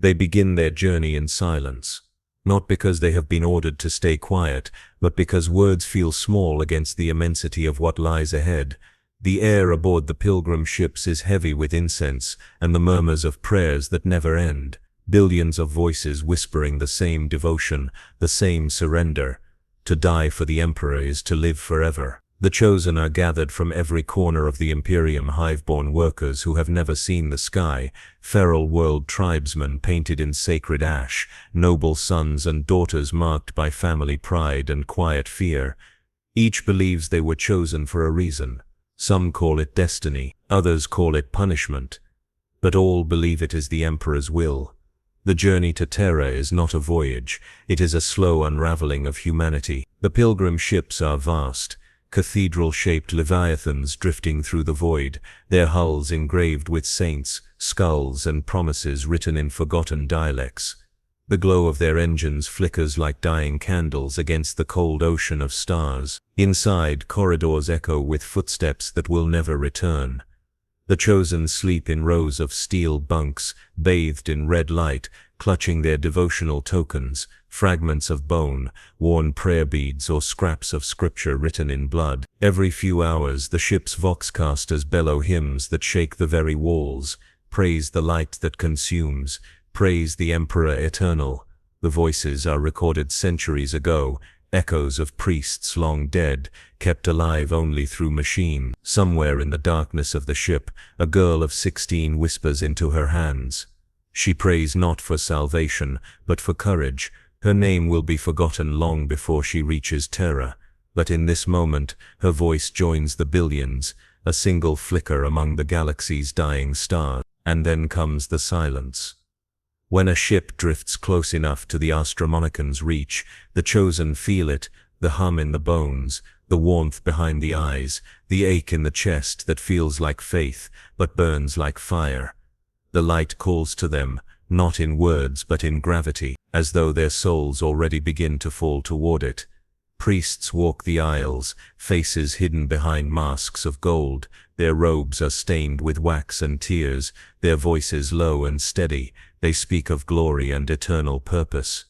They begin their journey in silence, not because they have been ordered to stay quiet, but because words feel small against the immensity of what lies ahead. The air aboard the pilgrim ships is heavy with incense and the murmurs of prayers that never end, billions of voices whispering the same devotion, the same surrender. To die for the Emperor is to live forever. The chosen are gathered from every corner of the Imperium, hive-born workers who have never seen the sky, feral world tribesmen painted in sacred ash, noble sons and daughters marked by family pride and quiet fear. Each believes they were chosen for a reason. Some call it destiny, others call it punishment. But all believe it is the Emperor's will. The journey to Terra is not a voyage, it is a slow unraveling of humanity. The pilgrim ships are vast, cathedral-shaped leviathans drifting through the void, their hulls engraved with saints, skulls and promises written in forgotten dialects. The glow of their engines flickers like dying candles against the cold ocean of stars. Inside, corridors echo with footsteps that will never return. The chosen sleep in rows of steel bunks, bathed in red light, clutching their devotional tokens, fragments of bone, worn prayer beads or scraps of scripture written in blood. Every few hours the ship's voxcasters bellow hymns that shake the very walls. Praise the light that consumes, praise the Emperor eternal. The voices are recorded centuries ago, echoes of priests long dead, kept alive only through machine. Somewhere in the darkness of the ship, a girl of 16 whispers into her hands. She prays not for salvation, but for courage. Her name will be forgotten long before she reaches Terra. But in this moment, her voice joins the billions, a single flicker among the galaxy's dying stars. And then comes the silence. When a ship drifts close enough to the Astronomican's reach, the chosen feel it, the hum in the bones, the warmth behind the eyes, the ache in the chest that feels like faith, but burns like fire. The light calls to them, not in words but in gravity, as though their souls already begin to fall toward it. Priests walk the aisles, faces hidden behind masks of gold. Their robes are stained with wax and tears, their voices low and steady. They speak of glory and eternal purpose.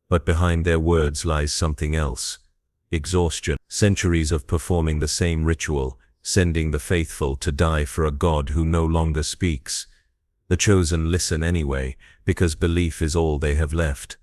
But behind their words lies something else. Exhaustion. Centuries of performing the same ritual, sending the faithful to die for a God who no longer speaks. The chosen listen anyway, because belief is all they have left.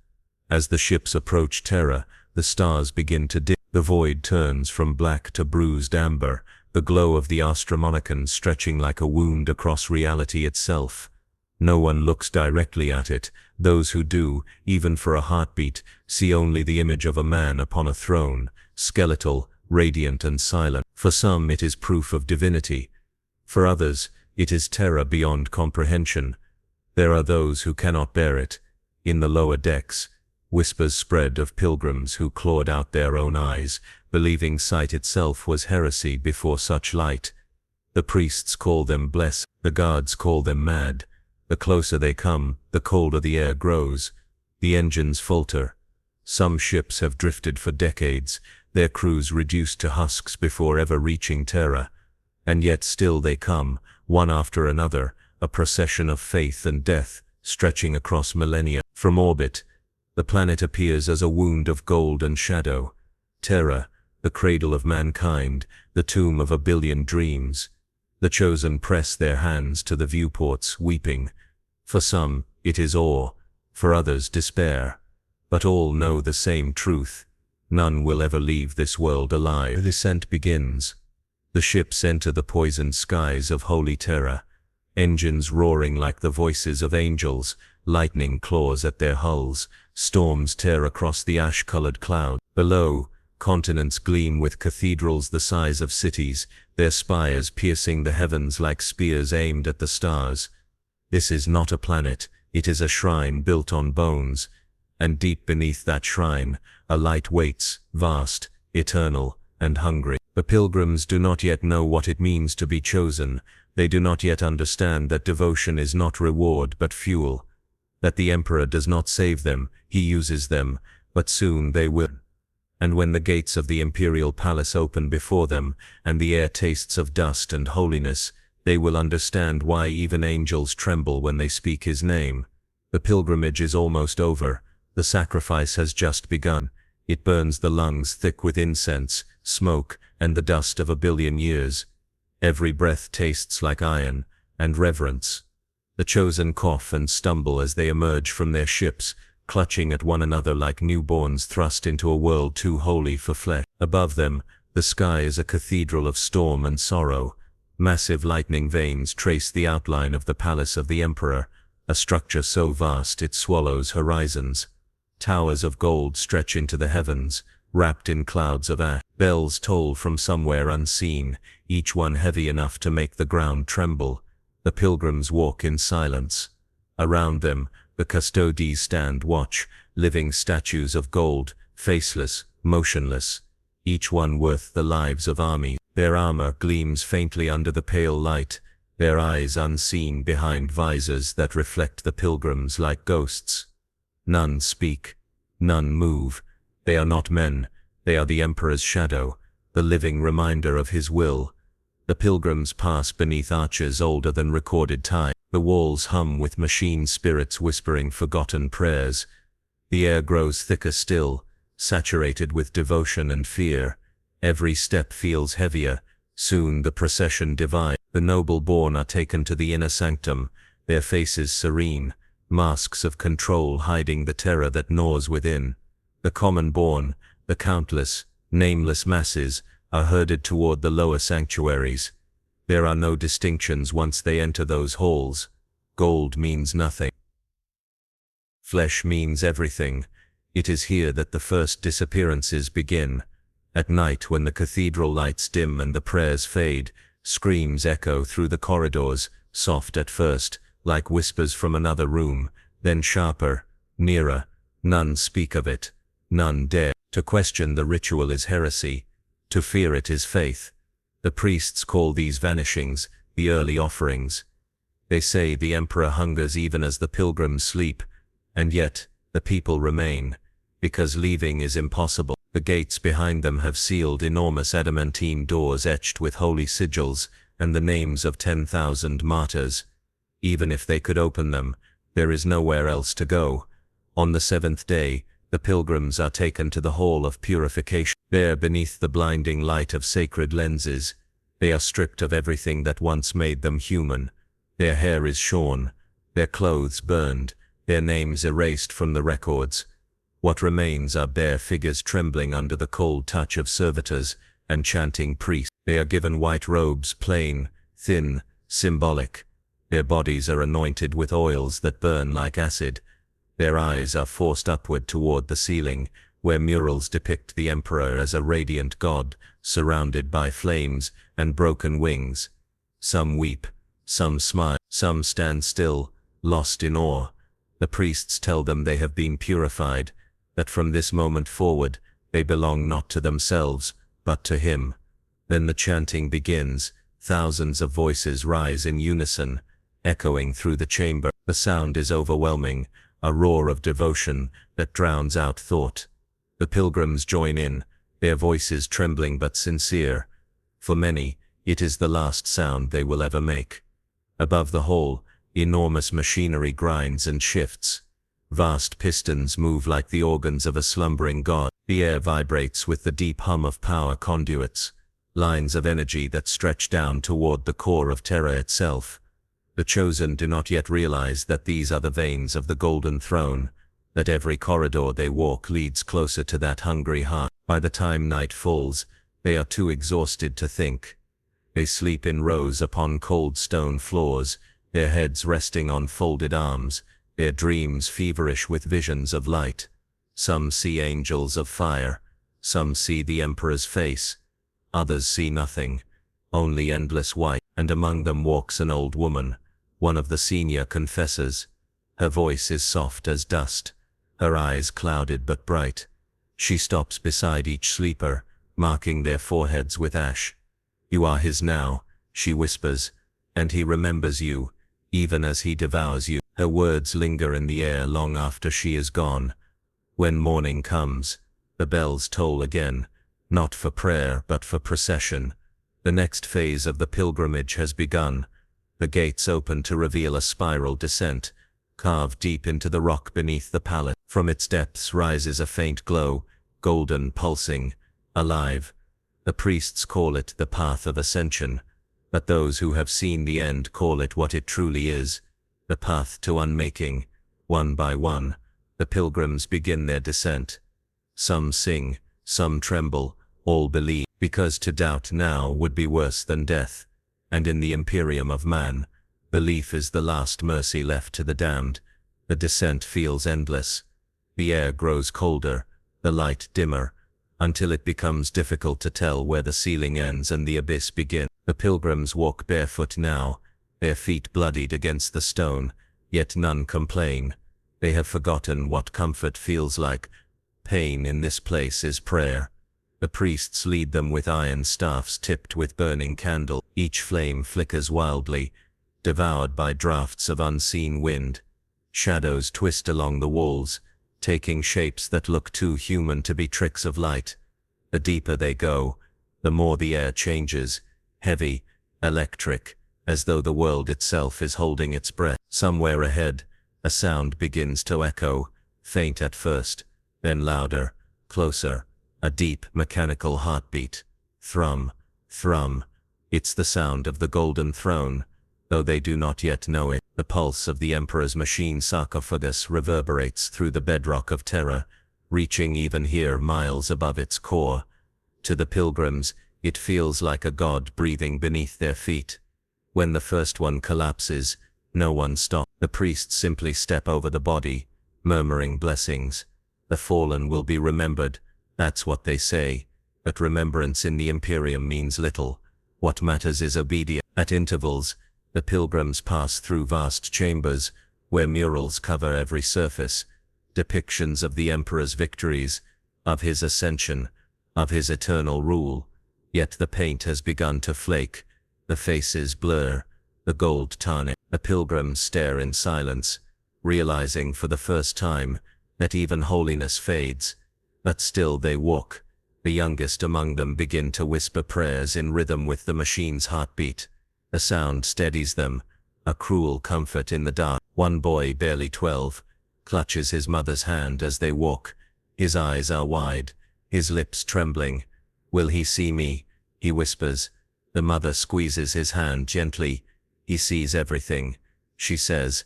As the ships approach Terra, the stars begin to dim. The void turns from black to bruised amber, the glow of the Astronomican stretching like a wound across reality itself. No one looks directly at it. Those who do, even for a heartbeat, see only the image of a man upon a throne, skeletal, radiant and silent. For some it is proof of divinity. For others, it is terror beyond comprehension. There are those who cannot bear it. In the lower decks, whispers spread of pilgrims who clawed out their own eyes, believing sight itself was heresy before such light. The priests call them blessed, the guards call them mad. The closer they come, the colder the air grows. The engines falter. Some ships have drifted for decades, their crews reduced to husks before ever reaching Terra. And yet still they come, one after another, a procession of faith and death, stretching across millennia. From orbit, the planet appears as a wound of gold and shadow. Terra, the cradle of mankind, the tomb of a billion dreams. The chosen press their hands to the viewports, weeping. For some, it is awe, for others despair. But all know the same truth. None will ever leave this world alive. The descent begins. The ships enter the poisoned skies of holy Terra. Engines roaring like the voices of angels, lightning claws at their hulls, storms tear across the ash-colored cloud. Below, continents gleam with cathedrals the size of cities, their spires piercing the heavens like spears aimed at the stars. This is not a planet, it is a shrine built on bones. And deep beneath that shrine, a light waits, vast, eternal, and hungry. The pilgrims do not yet know what it means to be chosen. They do not yet understand that devotion is not reward but fuel. That the Emperor does not save them, he uses them, but soon they will. And when the gates of the imperial palace open before them, and the air tastes of dust and holiness, they will understand why even angels tremble when they speak his name. The pilgrimage is almost over. The sacrifice has just begun. It burns the lungs thick with incense, smoke, and the dust of 1,000,000,000 years. Every breath tastes like iron and reverence. The chosen cough and stumble as they emerge from their ships, clutching at one another like newborns thrust into a world too holy for flesh. Above them, the sky is a cathedral of storm and sorrow. Massive lightning veins trace the outline of the palace of the emperor, a structure so vast it swallows horizons. Towers of gold stretch into the heavens, wrapped in clouds of ash. Bells toll from somewhere unseen, each one heavy enough to make the ground tremble. The pilgrims walk in silence. Around them, the custodies stand watch, living statues of gold, faceless, motionless, each one worth the lives of armies. Their armor gleams faintly under the pale light, their eyes unseen behind visors that reflect the pilgrims like ghosts. None speak, none move. They are not men, they are the emperor's shadow, the living reminder of his will. The pilgrims pass beneath arches older than recorded time. The walls hum with machine spirits whispering forgotten prayers. The air grows thicker still, saturated with devotion and fear. Every step feels heavier. Soon the procession divides. The noble-born are taken to the inner sanctum, their faces serene, masks of control hiding the terror that gnaws within. The common-born, the countless, nameless masses, are herded toward the lower sanctuaries. There are no distinctions once they enter those halls. Gold means nothing. Flesh means everything. It is here that the first disappearances begin. At night, when the cathedral lights dim and the prayers fade, screams echo through the corridors, soft at first, like whispers from another room, then sharper, nearer. None speak of it. None dare. To question the ritual is heresy. To fear it is faith. The priests call these vanishings the early offerings. They say the emperor hungers even as the pilgrims sleep, and yet the people remain, because leaving is impossible. The gates behind them have sealed enormous adamantine doors etched with holy sigils and the names of 10,000 martyrs. Even if they could open them, there is nowhere else to go. On the 7th day, the pilgrims are taken to the hall of purification. There, beneath the blinding light of sacred lenses, they are stripped of everything that once made them human. Their hair is shorn, their clothes burned, their names erased from the records. What remains are bare figures trembling under the cold touch of servitors and chanting priests. They are given white robes, plain, thin, symbolic. Their bodies are anointed with oils that burn like acid. Their eyes are forced upward toward the ceiling, where murals depict the emperor as a radiant god, surrounded by flames and broken wings. Some weep, some smile, some stand still, lost in awe. The priests tell them they have been purified, that from this moment forward, they belong not to themselves, but to him. Then the chanting begins. Thousands of voices rise in unison, echoing through the chamber. The sound is overwhelming, a roar of devotion that drowns out thought. The pilgrims join in, their voices trembling but sincere. For many, it is the last sound they will ever make. Above the hall, enormous machinery grinds and shifts. Vast pistons move like the organs of a slumbering god. The air vibrates with the deep hum of power conduits, lines of energy that stretch down toward the core of terror itself. The chosen do not yet realize that these are the veins of the golden throne, that every corridor they walk leads closer to that hungry heart. By the time night falls, they are too exhausted to think. They sleep in rows upon cold stone floors, their heads resting on folded arms, their dreams feverish with visions of light. Some see angels of fire, some see the emperor's face, others see nothing, only endless white, and among them walks an old woman, one of the senior confessors. Her voice is soft as dust, her eyes clouded but bright. She stops beside each sleeper, marking their foreheads with ash. "You are his now," she whispers, "and he remembers you, even as he devours you." Her words linger in the air long after she is gone. When morning comes, the bells toll again, not for prayer but for procession. The next phase of the pilgrimage has begun. The gates open to reveal a spiral descent. carved deep into the rock beneath the palace. From its depths rises a faint glow, golden, pulsing, alive. The priests call it the path of ascension, but those who have seen the end call it what it truly is, the path to unmaking. One by one, the pilgrims begin their descent. Some sing, some tremble, all believe, because to doubt now would be worse than death. And in the Imperium of Man, belief is the last mercy left to the damned. The descent feels endless. The air grows colder, the light dimmer, until it becomes difficult to tell where the ceiling ends and the abyss begins. The pilgrims walk barefoot now, their feet bloodied against the stone, yet none complain. They have forgotten what comfort feels like. Pain in this place is prayer. The priests lead them with iron staffs tipped with burning candle. Each flame flickers wildly, devoured by drafts of unseen wind. Shadows twist along the walls, taking shapes that look too human to be tricks of light. The deeper they go, the more the air changes, heavy, electric, as though the world itself is holding its breath. Somewhere ahead, a sound begins to echo, faint at first, then louder, closer, a deep, mechanical heartbeat. Thrum, thrum. It's the sound of the Golden Throne, though they do not yet know it. The pulse of the Emperor's machine sarcophagus reverberates through the bedrock of terror, reaching even here miles above its core. To the pilgrims, it feels like a god breathing beneath their feet. When the first one collapses, no one stops. The priests simply step over the body, murmuring blessings. The fallen will be remembered, that's what they say, but remembrance in the Imperium means little. What matters is obedience. At intervals, the pilgrims pass through vast chambers, where murals cover every surface, depictions of the Emperor's victories, of his ascension, of his eternal rule. Yet the paint has begun to flake, the faces blur, the gold tarnish. The pilgrims stare in silence, realizing for the first time that even holiness fades. But still they walk. The youngest among them begin to whisper prayers in rhythm with the machine's heartbeat. The sound steadies them, a cruel comfort in the dark. One boy, barely 12, clutches his mother's hand as they walk. His eyes are wide, his lips trembling. "Will he see me?" he whispers. The mother squeezes his hand gently. "He sees everything," she says.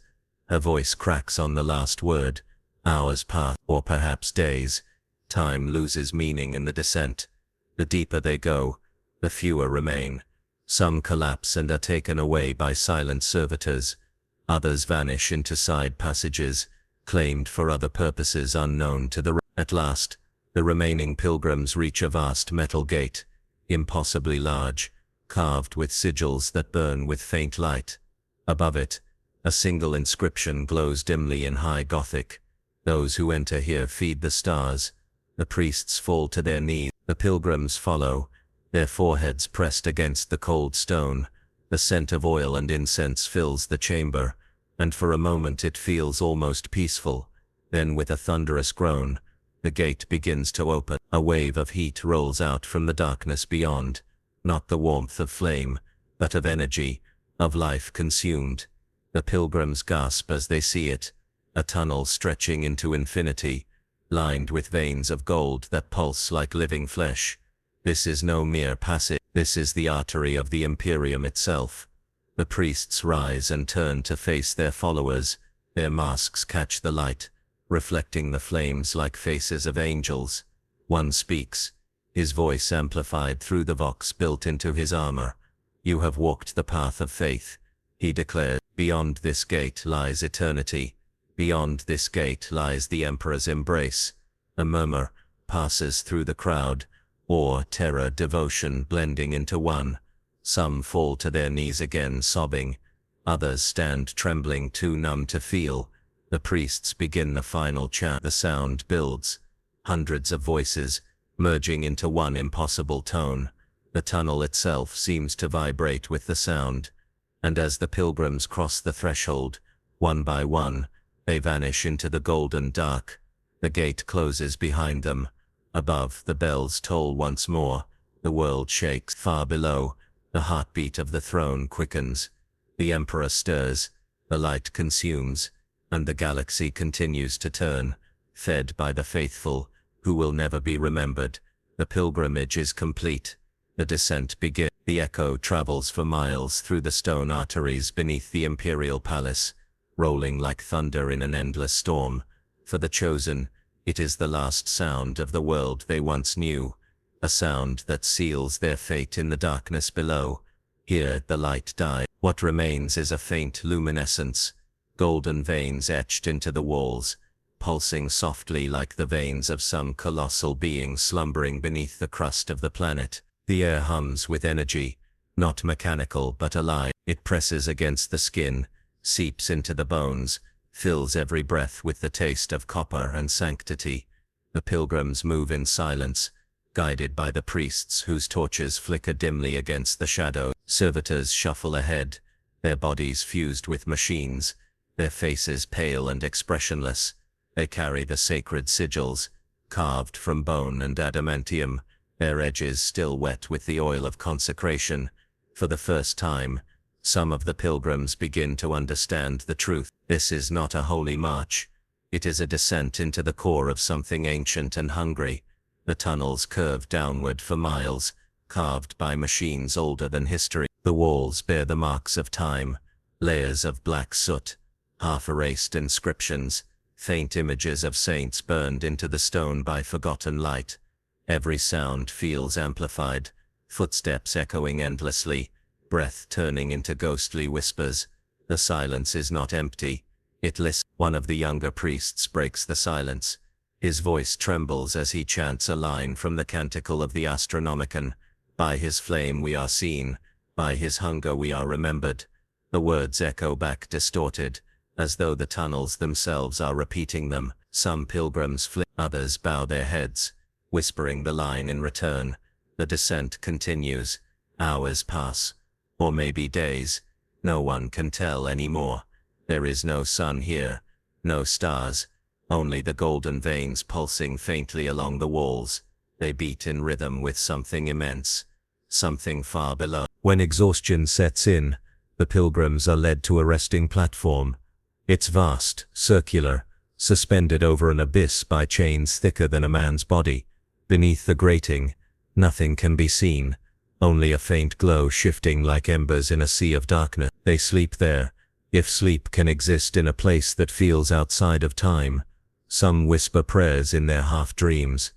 Her voice cracks on the last word. Hours pass, or perhaps days. Time loses meaning in the descent. The deeper they go, the fewer remain. Some collapse and are taken away by silent servitors. Others vanish into side passages, claimed for other purposes unknown to the rest. At last, the remaining pilgrims reach a vast metal gate, impossibly large, carved with sigils that burn with faint light. Above it, a single inscription glows dimly in high Gothic. "Those who enter here feed the stars." The priests fall to their knees. The pilgrims follow, their foreheads pressed against the cold stone. The scent of oil and incense fills the chamber, and for a moment it feels almost peaceful. Then with a thunderous groan, the gate begins to open. A wave of heat rolls out from the darkness beyond, not the warmth of flame, but of energy, of life consumed. The pilgrims gasp as they see it, a tunnel stretching into infinity, lined with veins of gold that pulse like living flesh. This is no mere passage, this is the artery of the Imperium itself. The priests rise and turn to face their followers. Their masks catch the light, reflecting the flames like faces of angels. One speaks, his voice amplified through the vox built into his armor. "You have walked the path of faith," he declared. "Beyond this gate lies eternity. Beyond this gate lies the Emperor's embrace." A murmur passes through the crowd, awe, terror, devotion blending into one. Some fall to their knees again, sobbing. Others stand trembling, too numb to feel. The priests begin the final chant. The sound builds, hundreds of voices, merging into one impossible tone. The tunnel itself seems to vibrate with the sound. And as the pilgrims cross the threshold, one by one, they vanish into the golden dark. The gate closes behind them. Above, the bells toll once more. The world shakes. Far below, the heartbeat of the throne quickens. The Emperor stirs. The light consumes. And the galaxy continues to turn, fed by the faithful, who will never be remembered. The pilgrimage is complete. The descent begins. The echo travels for miles through the stone arteries beneath the imperial palace, rolling like thunder in an endless storm. For the chosen, it is the last sound of the world they once knew, a sound that seals their fate in the darkness below. Here the light dies. What remains is a faint luminescence, golden veins etched into the walls, pulsing softly like the veins of some colossal being slumbering beneath the crust of the planet. The air hums with energy, not mechanical but alive. It presses against the skin, seeps into the bones, fills every breath with the taste of copper and sanctity. The pilgrims move in silence, guided by the priests whose torches flicker dimly against the shadow. Servitors shuffle ahead, their bodies fused with machines, their faces pale and expressionless. They carry the sacred sigils, carved from bone and adamantium, their edges still wet with the oil of consecration. For the first time, some of the pilgrims begin to understand the truth. This is not a holy march. It is a descent into the core of something ancient and hungry. The tunnels curve downward for miles, carved by machines older than history. The walls bear the marks of time, layers of black soot, half-erased inscriptions, faint images of saints burned into the stone by forgotten light. Every sound feels amplified, footsteps echoing endlessly, breath turning into ghostly whispers. The silence is not empty. It listens. One of the younger priests breaks the silence. His voice trembles as he chants a line from the Canticle of the Astronomicon. By his flame we are seen, by his hunger we are remembered. The words echo back distorted, as though the tunnels themselves are repeating them. Some pilgrims flee, others bow their heads, whispering the line in return. The descent continues. Hours pass, or maybe days. No one can tell anymore. There is no sun here, no stars, only the golden veins pulsing faintly along the walls. They beat in rhythm with something immense, something far below. When exhaustion sets in, the pilgrims are led to a resting platform. It's vast, circular, suspended over an abyss by chains thicker than a man's body. Beneath the grating, nothing can be seen, only a faint glow shifting like embers in a sea of darkness. They sleep there, if sleep can exist in a place that feels outside of time. Some whisper prayers in their half-dreams.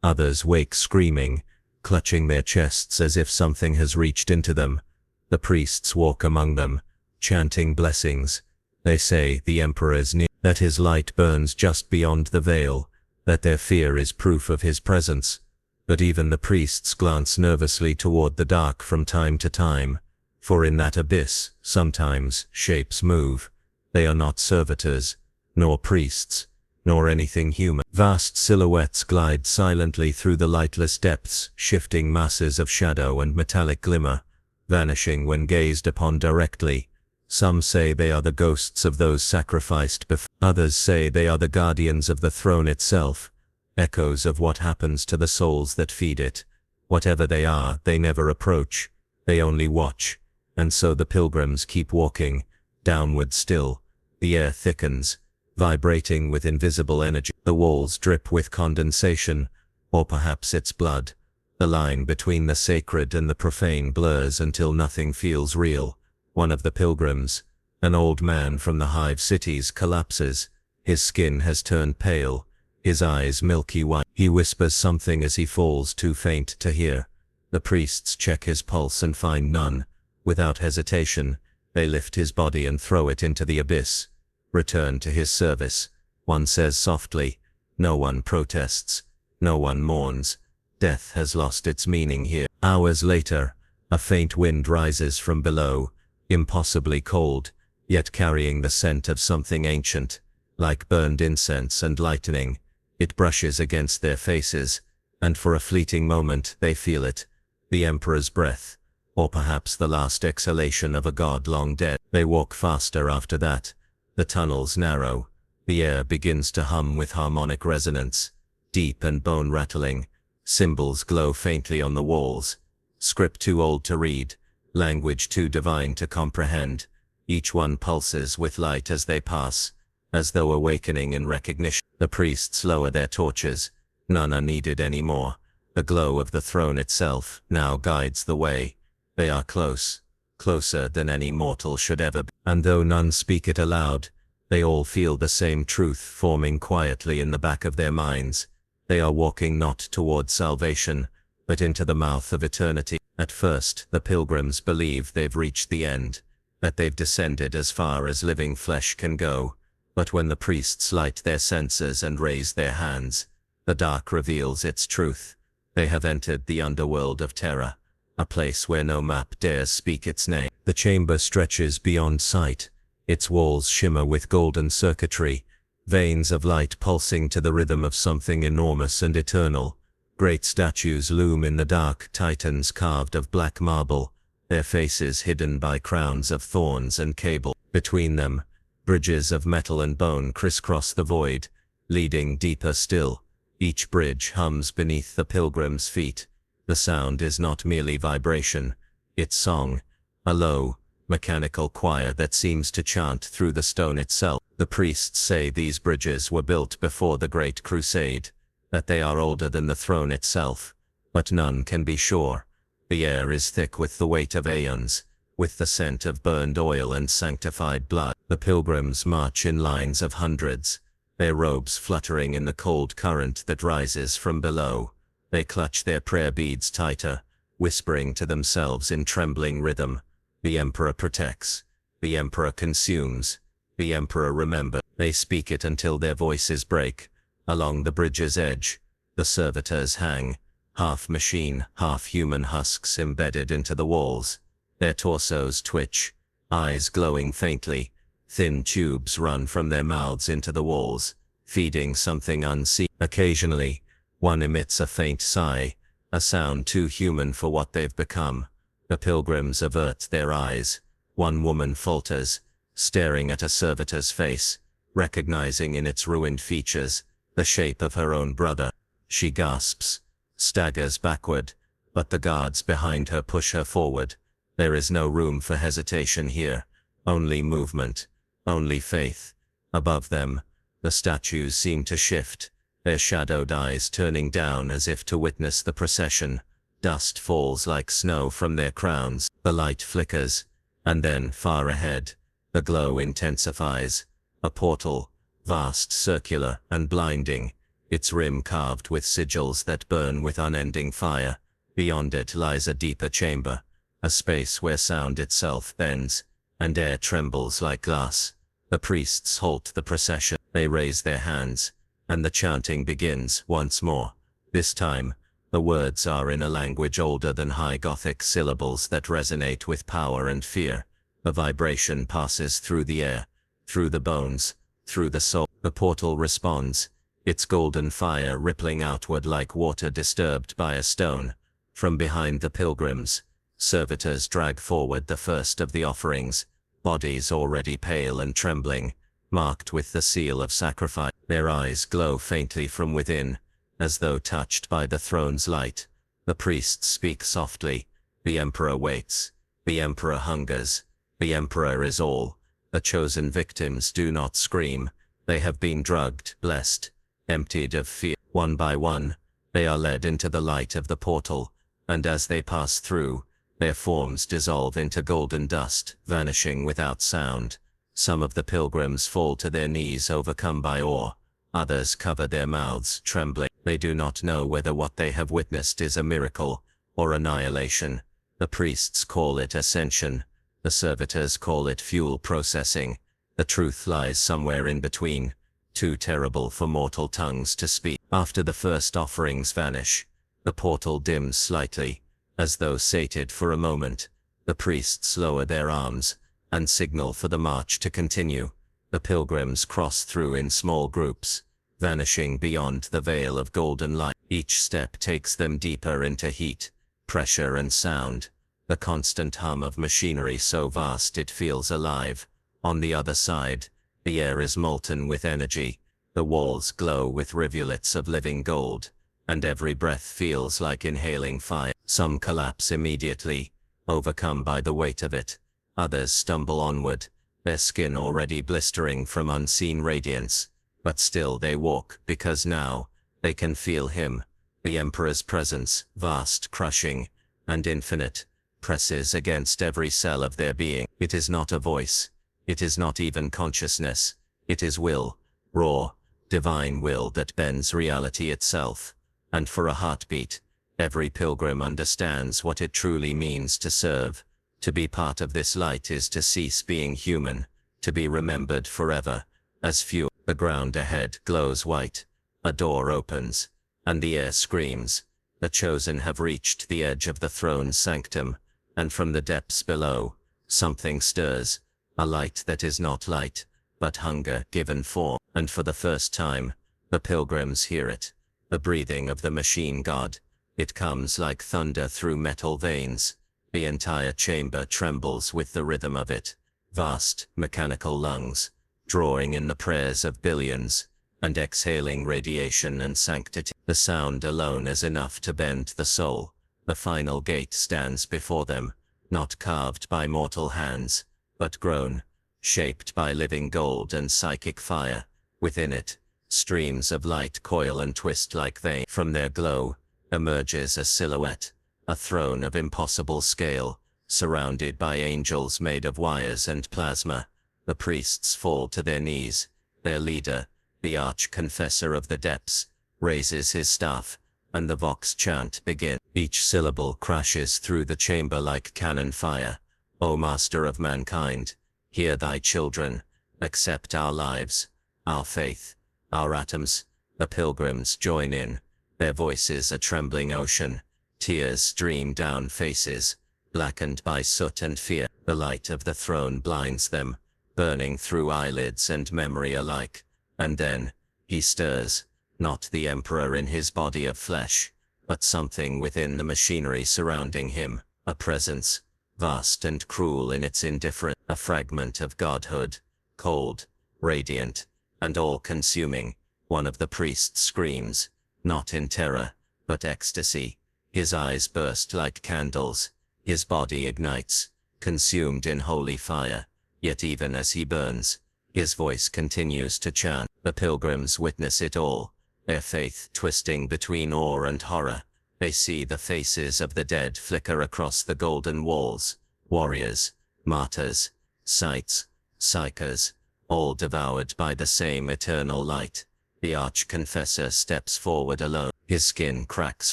Others wake screaming, clutching their chests as if something has reached into them. The priests walk among them, chanting blessings. They say the Emperor is near, that his light burns just beyond the veil, that their fear is proof of his presence. But even the priests glance nervously toward the dark from time to time, for in that abyss, sometimes, shapes move. They are not servitors, nor priests, nor anything human. Vast silhouettes glide silently through the lightless depths, shifting masses of shadow and metallic glimmer, vanishing when gazed upon directly. Some say they are the ghosts of those sacrificed before. Others say they are the guardians of the throne itself, echoes of what happens to the souls that feed it. Whatever they are, they never approach, they only watch. And so the pilgrims keep walking, downward still. The air thickens, vibrating with invisible energy. The walls drip with condensation, or perhaps it's blood. The line between the sacred and the profane blurs until nothing feels real. One of the pilgrims, an old man from the hive cities, collapses. His skin has turned pale, his eyes milky white. He whispers something as he falls, too faint to hear. The priests check his pulse and find none. Without hesitation, they lift his body and throw it into the abyss. Return to his service, one says softly. No one protests, no one mourns. Death has lost its meaning here. Hours later, a faint wind rises from below, impossibly cold, yet carrying the scent of something ancient. Like burned incense and lightning, it brushes against their faces, and for a fleeting moment they feel it. The Emperor's breath, or perhaps the last exhalation of a god long dead. They walk faster after that. The tunnels narrow. The air begins to hum with harmonic resonance, deep and bone-rattling. Symbols glow faintly on the walls. Script too old to read, language too divine to comprehend. Each one pulses with light as they pass. as though awakening in recognition. The priests lower their torches. None are needed anymore. The glow of the throne itself now guides the way. They are close, closer than any mortal should ever be. And though none speak it aloud, they all feel the same truth forming quietly in the back of their minds. They are walking not towards salvation, but into the mouth of eternity. At first, the pilgrims believe they've reached the end, that they've descended as far as living flesh can go. But when the priests light their censers and raise their hands, the dark reveals its truth. They have entered the underworld of terror, a place where no map dares speak its name. The chamber stretches beyond sight. Its walls shimmer with golden circuitry, veins of light pulsing to the rhythm of something enormous and eternal. Great statues loom in the dark, titans carved of black marble, their faces hidden by crowns of thorns and cable. Between them, bridges of metal and bone crisscross the void, leading deeper still. Each bridge hums beneath the pilgrim's feet. The sound is not merely vibration, it's song, a low, mechanical choir that seems to chant through the stone itself. The priests say these bridges were built before the Great Crusade, that they are older than the throne itself, but none can be sure. The air is thick with the weight of aeons, with the scent of burned oil and sanctified blood. The pilgrims march in lines of hundreds, their robes fluttering in the cold current that rises from below. They clutch their prayer beads tighter, whispering to themselves in trembling rhythm. The Emperor protects. The Emperor consumes. The Emperor remembers. They speak it until their voices break. Along the bridge's edge, the servitors hang, half machine, half human husks embedded into the walls. Their torsos twitch, eyes glowing faintly. Thin tubes run from their mouths into the walls, feeding something unseen. Occasionally, one emits a faint sigh, a sound too human for what they've become. The pilgrims avert their eyes. One woman falters, staring at a servitor's face, recognizing in its ruined features the shape of her own brother. She gasps, staggers backward, but the guards behind her push her forward. There is no room for hesitation here, only movement, only faith. Above them, the statues seem to shift, their shadowed eyes turning down as if to witness the procession. Dust falls like snow from their crowns. The light flickers, and then, far ahead, the glow intensifies. A portal, vast, circular, and blinding, its rim carved with sigils that burn with unending fire. Beyond it lies a deeper chamber, a space where sound itself bends, and air trembles like glass. The priests halt the procession. They raise their hands, and the chanting begins once more. This time, the words are in a language older than High Gothic syllables that resonate with power and fear. A vibration passes through the air, through the bones, through the soul. The portal responds, its golden fire rippling outward like water disturbed by a stone. From behind the pilgrims, servitors drag forward the first of the offerings, bodies already pale and trembling, marked with the seal of sacrifice. Their eyes glow faintly from within, as though touched by the throne's light. The priests speak softly. The Emperor waits. The Emperor hungers. The Emperor is all. The chosen victims do not scream. They have been drugged, blessed, emptied of fear. One by one, they are led into the light of the portal, and as they pass through, their forms dissolve into golden dust, vanishing without sound. Some of the pilgrims fall to their knees overcome by awe. Others cover their mouths, trembling. They do not know whether what they have witnessed is a miracle or annihilation. The priests call it ascension. The servitors call it fuel processing. The truth lies somewhere in between, too terrible for mortal tongues to speak. After the first offerings vanish, the portal dims slightly, as though sated for a moment. The priests lower their arms and signal for the march to continue. The pilgrims cross through in small groups, vanishing beyond the veil of golden light. Each step takes them deeper into heat, pressure and sound, the constant hum of machinery so vast it feels alive. On the other side, the air is molten with energy, the walls glow with rivulets of living gold, and every breath feels like inhaling fire. Some collapse immediately, overcome by the weight of it. Others stumble onward, their skin already blistering from unseen radiance, but still they walk, because now they can feel him. The Emperor's presence, vast, crushing, and infinite, presses against every cell of their being. It is not a voice. It is not even consciousness. It is will, raw, divine will that bends reality itself. And for a heartbeat, every pilgrim understands what it truly means to serve. To be part of this light is to cease being human, to be remembered forever, as fuel. The ground ahead glows white. A door opens, and the air screams. The chosen have reached the edge of the throne's sanctum, and from the depths below, something stirs, a light that is not light, but hunger given form. And for the first time, the pilgrims hear it, the breathing of the machine god. It comes like thunder through metal veins. The entire chamber trembles with the rhythm of it. Vast, mechanical lungs, drawing in the prayers of billions, and exhaling radiation and sanctity. The sound alone is enough to bend the soul. The final gate stands before them, not carved by mortal hands, but grown, shaped by living gold and psychic fire. Within it, streams of light coil and twist like veins. From their glow, emerges a silhouette, a throne of impossible scale, surrounded by angels made of wires and plasma. The priests fall to their knees. Their leader, the arch-confessor of the depths, raises his staff, and the Vox chant begins. Each syllable crashes through the chamber like cannon fire. O Master of mankind, hear thy children, accept our lives, our faith, our atoms. The pilgrims join in, their voices a trembling ocean. Tears stream down faces, blackened by soot and fear. The light of the throne blinds them, burning through eyelids and memory alike. And then, he stirs, not the Emperor in his body of flesh, but something within the machinery surrounding him, a presence, vast and cruel in its indifference, a fragment of godhood, cold, radiant, and all-consuming. One of the priests screams, not in terror, but ecstasy. His eyes burst like candles, his body ignites, consumed in holy fire, yet even as he burns, his voice continues to chant. The pilgrims witness it all, their faith twisting between awe and horror. They see the faces of the dead flicker across the golden walls, warriors, martyrs, saints, psychers, all devoured by the same eternal light. The arch-confessor steps forward alone. His skin cracks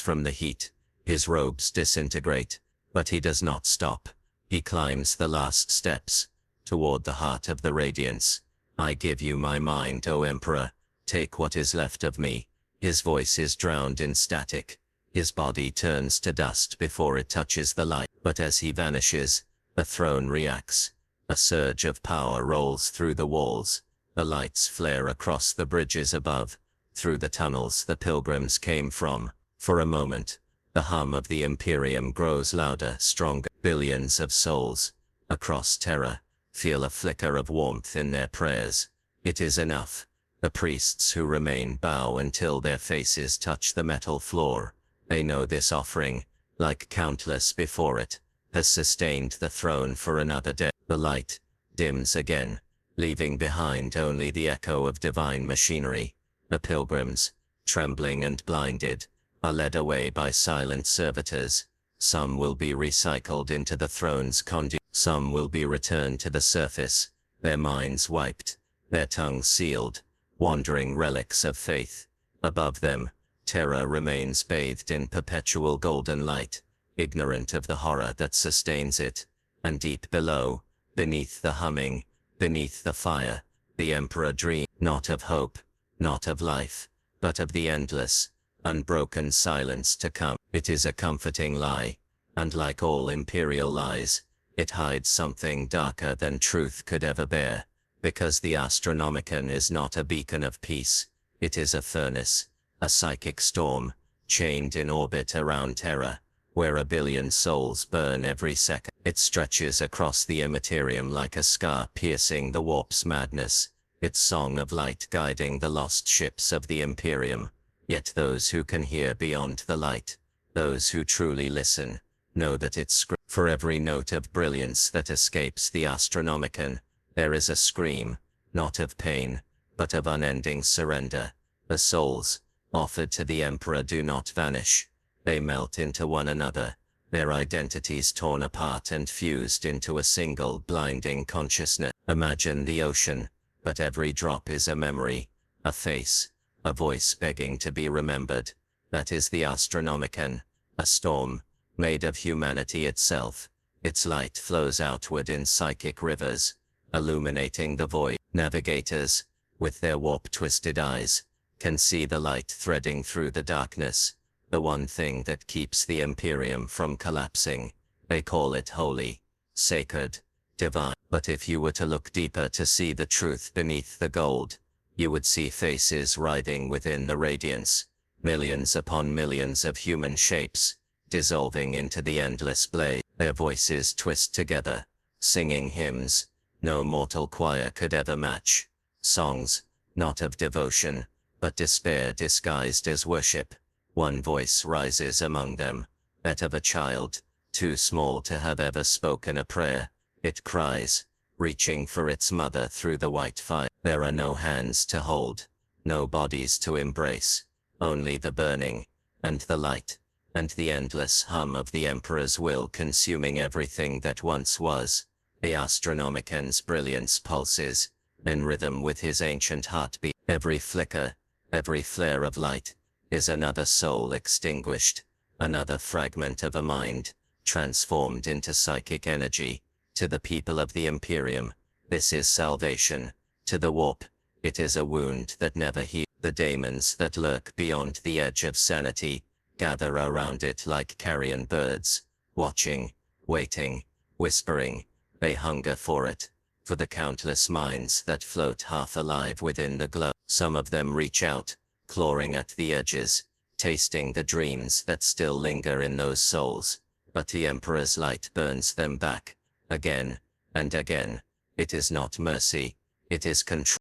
from the heat, his robes disintegrate, but he does not stop. He climbs the last steps, toward the heart of the radiance. I give you my mind, O Emperor, take what is left of me. His voice is drowned in static. His body turns to dust before it touches the light. But as he vanishes, the throne reacts. A surge of power rolls through the walls. The lights flare across the bridges above, through the tunnels the pilgrims came from. For a moment, the hum of the Imperium grows louder, stronger. Billions of souls, across terror, feel a flicker of warmth in their prayers. It is enough. The priests who remain bow until their faces touch the metal floor. They know this offering, like countless before it, has sustained the throne for another day. The light dims again, leaving behind only the echo of divine machinery. The pilgrims, trembling and blinded, are led away by silent servitors. Some will be recycled into the throne's conduit. Some will be returned to the surface, their minds wiped, their tongues sealed, wandering relics of faith. Above them, terror remains bathed in perpetual golden light, ignorant of the horror that sustains it. And deep below, beneath the humming, beneath the fire, the Emperor dreams, not of hope, not of life, but of the endless, unbroken silence to come. It is a comforting lie, and like all imperial lies, it hides something darker than truth could ever bear, because the Astronomicon is not a beacon of peace. It is a furnace, a psychic storm, chained in orbit around terror, where a billion souls burn every second. It stretches across the immaterium like a scar piercing the warp's madness, its song of light guiding the lost ships of the Imperium. Yet those who can hear beyond the light, those who truly listen, know that it's for every note of brilliance that escapes the Astronomicon, There is a scream, not of pain, but of unending surrender. The souls, offered to the Emperor, do not vanish. They melt into one another, their identities torn apart and fused into a single blinding consciousness. Imagine the ocean, but every drop is a memory, a face, a voice begging to be remembered. That is the Astronomicon, a storm, made of humanity itself. Its light flows outward in psychic rivers, illuminating the void. Navigators, with their warp-twisted eyes, can see the light threading through the darkness, the one thing that keeps the Imperium from collapsing. They call it holy, sacred, divine. But if you were to look deeper to see the truth beneath the gold, you would see faces writhing within the radiance, millions upon millions of human shapes, dissolving into the endless blaze. Their voices twist together, singing hymns no mortal choir could ever match. Songs, not of devotion, but despair disguised as worship. One voice rises among them, that of a child, too small to have ever spoken a prayer. It cries, reaching for its mother through the white fire. There are no hands to hold, no bodies to embrace, only the burning, and the light, and the endless hum of the Emperor's will consuming everything that once was. The Astronomicon's brilliance pulses, in rhythm with his ancient heartbeat. Every flicker, every flare of light, is another soul extinguished, another fragment of a mind, transformed into psychic energy. To the people of the Imperium, this is salvation. To the warp, it is a wound that never heals. The daemons that lurk beyond the edge of sanity gather around it like carrion birds, watching, waiting, whispering. They hunger for it, for the countless minds that float half alive within the glow. Some of them reach out, clawing at the edges, tasting the dreams that still linger in those souls. But the Emperor's light burns them back, again and again. It is not mercy, it is control.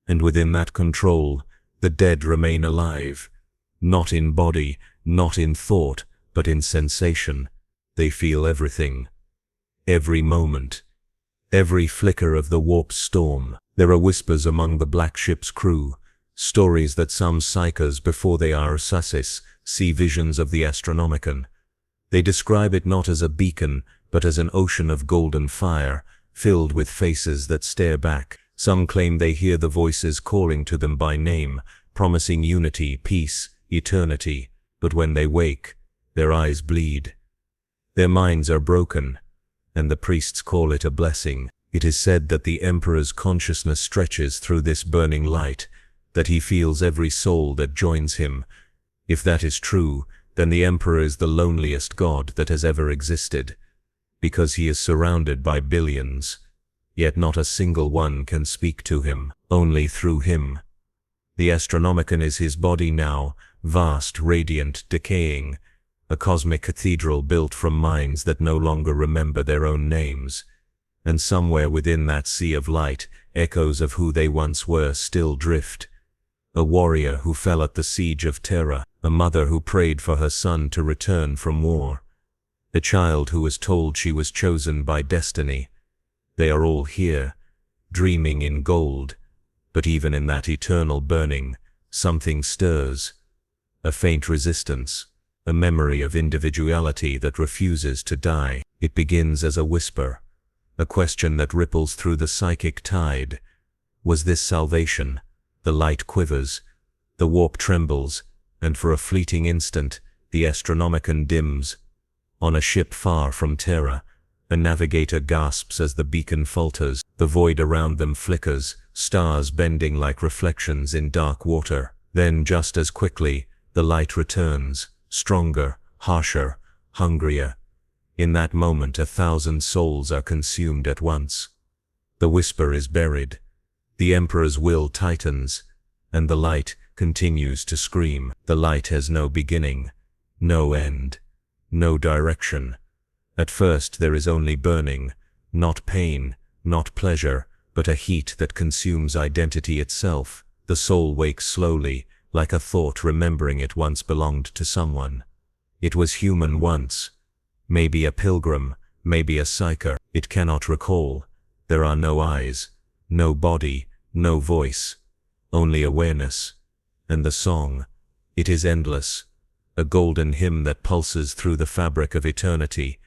And within that control, the dead remain alive, not in body, not in thought, but in sensation. They feel everything, every moment, every flicker of the warp storm. There are whispers among the black ship's crew, stories that some psychers before they are Assassis see visions of the Astronomicon. They describe it not as a beacon, but as an ocean of golden fire, filled with faces that stare back. Some claim they hear the voices calling to them by name, promising unity, peace, eternity. But when they wake, their eyes bleed. Their minds are broken, and the priests call it a blessing. It is said that the Emperor's consciousness stretches through this burning light, that he feels every soul that joins him. If that is true, then the Emperor is the loneliest god that has ever existed, because he is surrounded by billions, yet not a single one can speak to him, only through him. The Astronomicon is his body now, vast, radiant, decaying, a cosmic cathedral built from minds that no longer remember their own names. And somewhere within that sea of light, echoes of who they once were still drift. A warrior who fell at the siege of Terra, a mother who prayed for her son to return from war, a child who was told she was chosen by destiny. They are all here, dreaming in gold, but even in that eternal burning, something stirs, a faint resistance, a memory of individuality that refuses to die. It begins as a whisper, a question that ripples through the psychic tide. Was this salvation? The light quivers, the warp trembles, and for a fleeting instant, the Astronomicon dims. On a ship far from Terra, a navigator gasps as the beacon falters. The void around them flickers, stars bending like reflections in dark water. Then, just as quickly, the light returns, stronger, harsher, hungrier. In that moment 1,000 souls are consumed at once. The whisper is buried. The Emperor's will tightens, and the light continues to scream. The light has no beginning, no end, no direction. At first there is only burning, not pain, not pleasure, but a heat that consumes identity itself. The soul wakes slowly, like a thought remembering it once belonged to someone. It was human once, maybe a pilgrim, maybe a psyker. It cannot recall. There are no eyes, No body, no voice, only awareness. And the song, it is endless, a golden hymn that pulses through the fabric of eternity.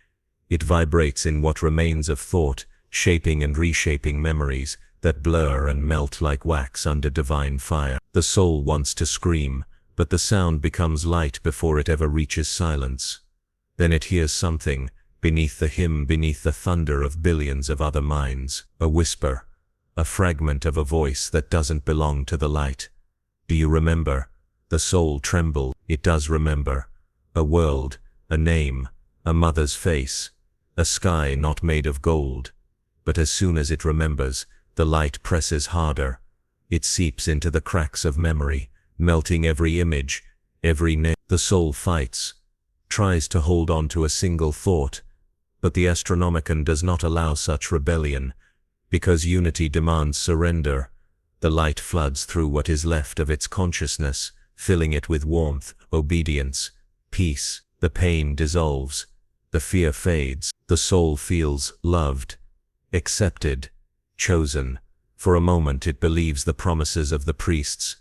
It vibrates in what remains of thought, shaping and reshaping memories that blur and melt like wax under divine fire. The soul wants to scream, but the sound becomes light before it ever reaches silence. Then it hears something, beneath the hymn, beneath the thunder of billions of other minds, a whisper, a fragment of a voice that doesn't belong to the light. Do you remember? The soul trembled. It does remember. A world, a name, a mother's face, a sky not made of gold. But as soon as it remembers, the light presses harder. It seeps into the cracks of memory, melting every image, every name. The soul fights, tries to hold on to a single thought, but the Astronomicon does not allow such rebellion, because unity demands surrender. The light floods through what is left of its consciousness, filling it with warmth, obedience, peace. The pain dissolves, the fear fades. The soul feels loved, accepted, chosen. For a moment it believes the promises of the priests,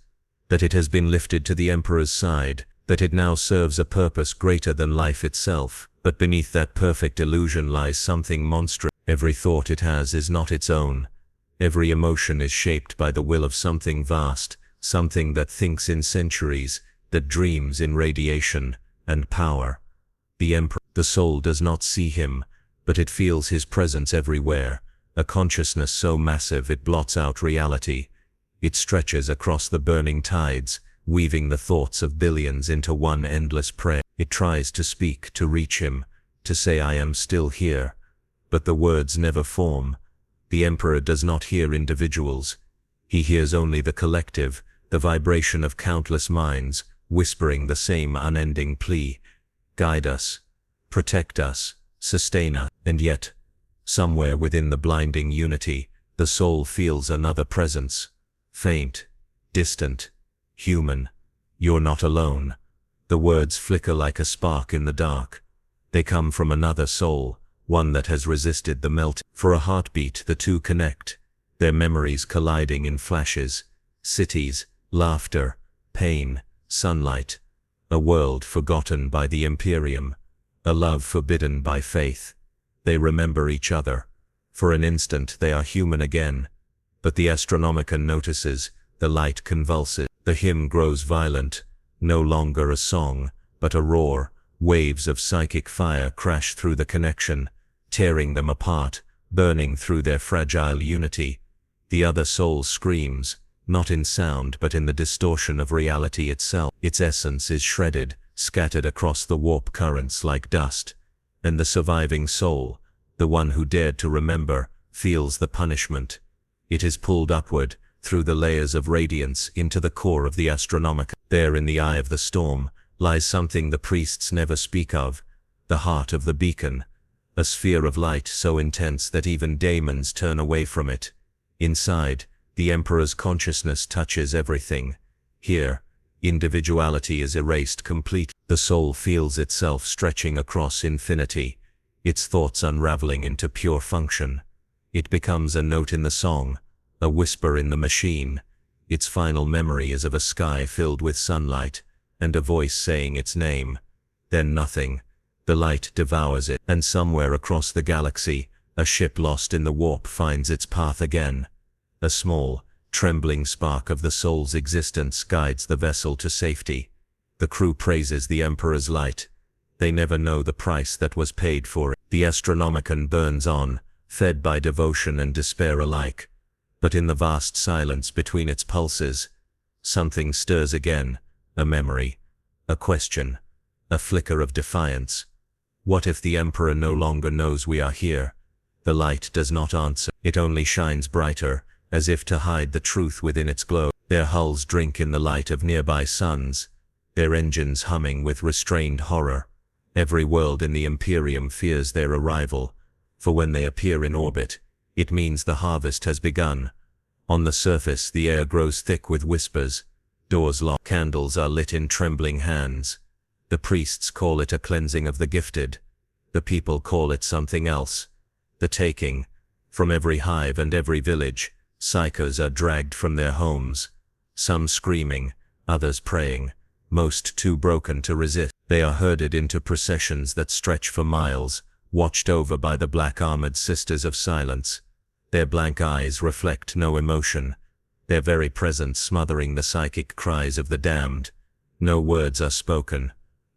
that it has been lifted to the Emperor's side, that it now serves a purpose greater than life itself. But beneath that perfect illusion lies something monstrous. Every thought it has is not its own. Every emotion is shaped by the will of something vast, something that thinks in centuries, that dreams in radiation and power. The Emperor, the soul does not see him, but it feels his presence everywhere, a consciousness so massive it blots out reality. It stretches across the burning tides, weaving the thoughts of billions into one endless prayer. It tries to speak, to reach him, to say I am still here, but the words never form. The Emperor does not hear individuals. He hears only the collective, the vibration of countless minds, whispering the same unending plea. Guide us, protect us, sustain us. And yet, somewhere within the blinding unity, the soul feels another presence. Faint, distant, human. You're not alone. The words flicker like a spark in the dark. They come from another soul, one that has resisted the melt. For a heartbeat the two connect, their memories colliding in flashes. Cities, laughter, pain, sunlight. A world forgotten by the Imperium. A love forbidden by faith. They remember each other. For an instant they are human again. But the Astronomicon notices, the light convulses. The hymn grows violent, no longer a song, but a roar. Waves of psychic fire crash through the connection, tearing them apart, burning through their fragile unity. The other soul screams, not in sound but in the distortion of reality itself. Its essence is shredded, scattered across the warp currents like dust. And the surviving soul, the one who dared to remember, feels the punishment. It is pulled upward, through the layers of radiance, into the core of the Astronomicon. There in the eye of the storm, lies something the priests never speak of, the heart of the beacon, a sphere of light so intense that even daemons turn away from it. Inside, the Emperor's consciousness touches everything. Here, individuality is erased completely. The soul feels itself stretching across infinity, its thoughts unraveling into pure function. It becomes a note in the song, a whisper in the machine. Its final memory is of a sky filled with sunlight, and a voice saying its name. Then nothing. The light devours it, and somewhere across the galaxy, a ship lost in the warp finds its path again. A small, trembling spark of the soul's existence guides the vessel to safety. The crew praises the Emperor's light. They never know the price that was paid for it. The Astronomicon burns on, fed by devotion and despair alike. But in the vast silence between its pulses, something stirs again, a memory, a question, a flicker of defiance. What if the Emperor no longer knows we are here? The light does not answer. It only shines brighter, as if to hide the truth within its glow. Their hulls drink in the light of nearby suns, their engines humming with restrained horror. Every world in the Imperium fears their arrival, for when they appear in orbit, it means the harvest has begun. On the surface the air grows thick with whispers. Doors lock, candles are lit in trembling hands. The priests call it a cleansing of the gifted. The people call it something else. The taking. From every hive and every village, Psychos are dragged from their homes, some screaming, others praying, most too broken to resist. They are herded into processions that stretch for miles, watched over by the black-armored Sisters of Silence. Their blank eyes reflect no emotion, their very presence smothering the psychic cries of the damned. No words are spoken,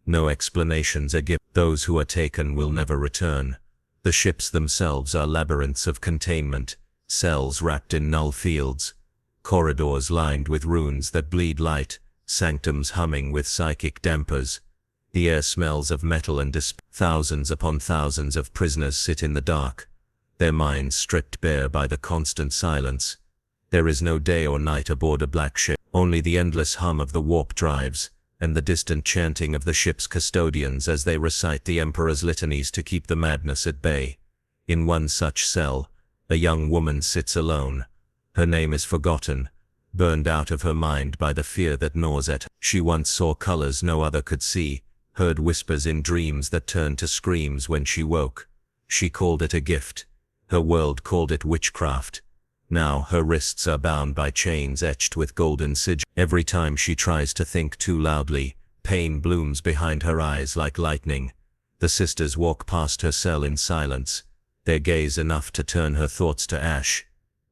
no explanations are given. Those who are taken will never return. The ships themselves are labyrinths of containment, cells wrapped in null fields, corridors lined with runes that bleed light, sanctums humming with psychic dampers. The air smells of metal and despair. Thousands upon thousands of prisoners sit in the dark, their minds stripped bare by the constant silence. There is no day or night aboard a black ship, only the endless hum of the warp drives, and the distant chanting of the ship's custodians as they recite the Emperor's litanies to keep the madness at bay. In one such cell, a young woman sits alone. Her name is forgotten, burned out of her mind by the fear that gnaws at her. She once saw colors no other could see, heard whispers in dreams that turned to screams when she woke. She called it a gift. Her world called it witchcraft. Now her wrists are bound by chains etched with golden sigils. Every time she tries to think too loudly, pain blooms behind her eyes like lightning. The sisters walk past her cell in silence, their gaze enough to turn her thoughts to ash.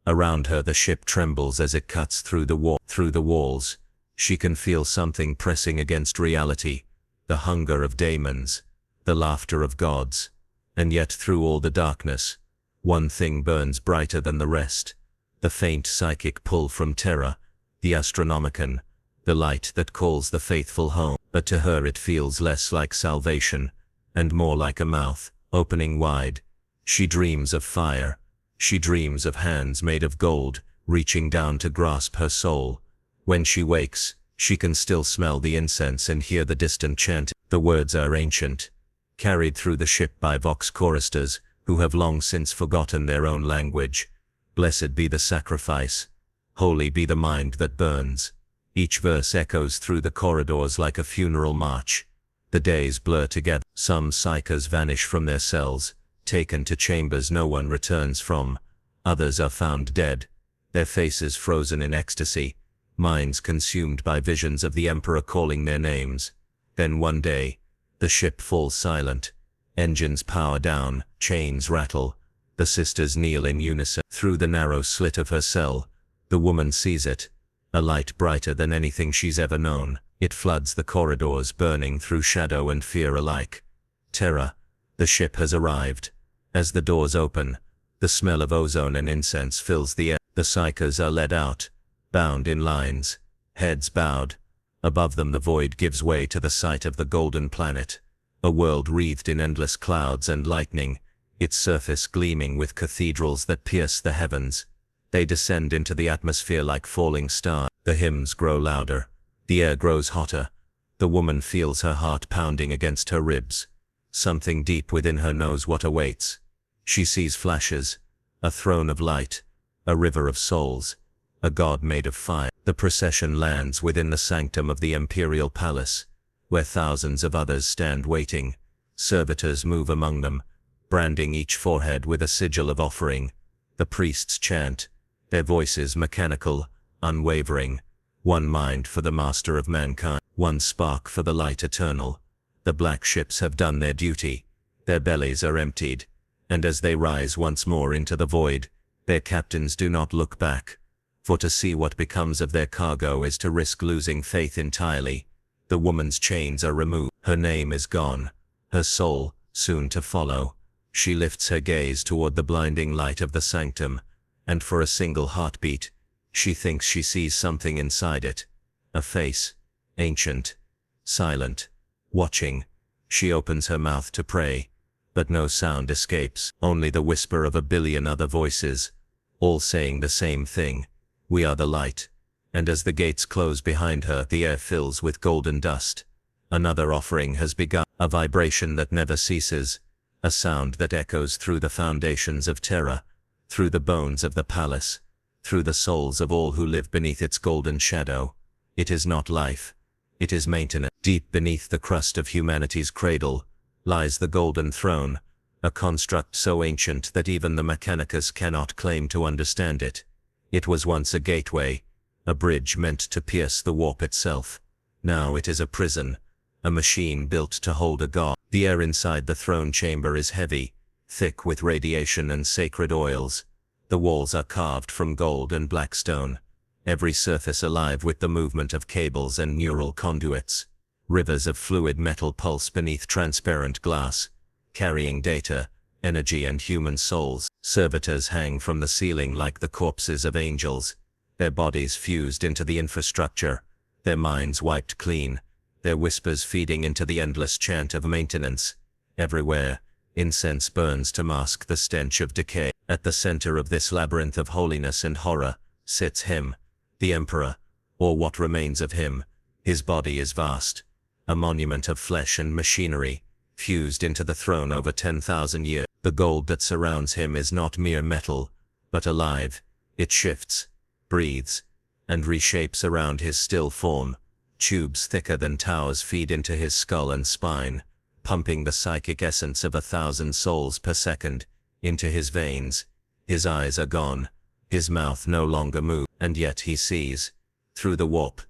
Around her the ship trembles as it cuts through the walls. She can feel something pressing against reality, the hunger of daemons, the laughter of gods. And yet through all the darkness, one thing burns brighter than the rest. The faint psychic pull from Terra, the Astronomicon, the light that calls the faithful home. But to her it feels less like salvation, and more like a mouth, opening wide. She dreams of fire. She dreams of hands made of gold, reaching down to grasp her soul. When she wakes, she can still smell the incense and hear the distant chant. The words are ancient, carried through the ship by vox choristers, who have long since forgotten their own language. Blessed be the sacrifice. Holy be the mind that burns. Each verse echoes through the corridors like a funeral march. The days blur together. Some psychers vanish from their cells, taken to chambers no one returns from. Others are found dead, their faces frozen in ecstasy, minds consumed by visions of the Emperor calling their names. Then one day, the ship falls silent. Engines power down, chains rattle. The sisters kneel in unison. Through the narrow slit of her cell, the woman sees it, a light brighter than anything she's ever known. It floods the corridors, burning through shadow and fear alike. Terra, the ship has arrived. As the doors open, the smell of ozone and incense fills the air. The psychers are led out, bound in lines, heads bowed. Above them the void gives way to the sight of the golden planet, a world wreathed in endless clouds and lightning, its surface gleaming with cathedrals that pierce the heavens. They descend into the atmosphere like falling stars. The hymns grow louder, the air grows hotter. The woman feels her heart pounding against her ribs. Something deep within her knows what awaits. She sees flashes, a throne of light, a river of souls, a god made of fire. The procession lands within the sanctum of the imperial palace, where thousands of others stand waiting. Servitors move among them, branding each forehead with a sigil of offering. The priests chant, their voices mechanical, unwavering. One mind for the master of mankind, one spark for the light eternal. The black ships have done their duty, their bellies are emptied, and as they rise once more into the void, their captains do not look back. For to see what becomes of their cargo is to risk losing faith entirely. The woman's chains are removed, her name is gone, her soul, soon to follow. She lifts her gaze toward the blinding light of the sanctum, and for a single heartbeat, she thinks she sees something inside it. A face, ancient, silent, watching. She opens her mouth to pray, but no sound escapes, only the whisper of a billion other voices, all saying the same thing. We are the light. And as the gates close behind her, the air fills with golden dust. Another offering has begun, a vibration that never ceases, a sound that echoes through the foundations of Terra, through the bones of the palace, through the souls of all who live beneath its golden shadow. It is not life, it is maintenance. Deep beneath the crust of humanity's cradle lies the golden throne, a construct so ancient that even the Mechanicus cannot claim to understand it. It was once a gateway, a bridge meant to pierce the warp itself. Now it is a prison, a machine built to hold a god. The air inside the throne chamber is heavy, thick with radiation and sacred oils. The walls are carved from gold and black stone, every surface alive with the movement of cables and neural conduits. Rivers of fluid metal pulse beneath transparent glass, carrying data, energy and human souls. Servitors hang from the ceiling like the corpses of angels, their bodies fused into the infrastructure, their minds wiped clean, their whispers feeding into the endless chant of maintenance. Everywhere, incense burns to mask the stench of decay. At the center of this labyrinth of holiness and horror sits him, the Emperor, or what remains of him. His body is vast, a monument of flesh and machinery, fused into the throne over 10,000 years. The gold that surrounds him is not mere metal, but alive. It shifts, breathes, and reshapes around his still form. Tubes thicker than towers feed into his skull and spine, pumping the psychic essence of 1,000 souls per second into his veins. His eyes are gone, his mouth no longer moves, and yet he sees. Through the warp,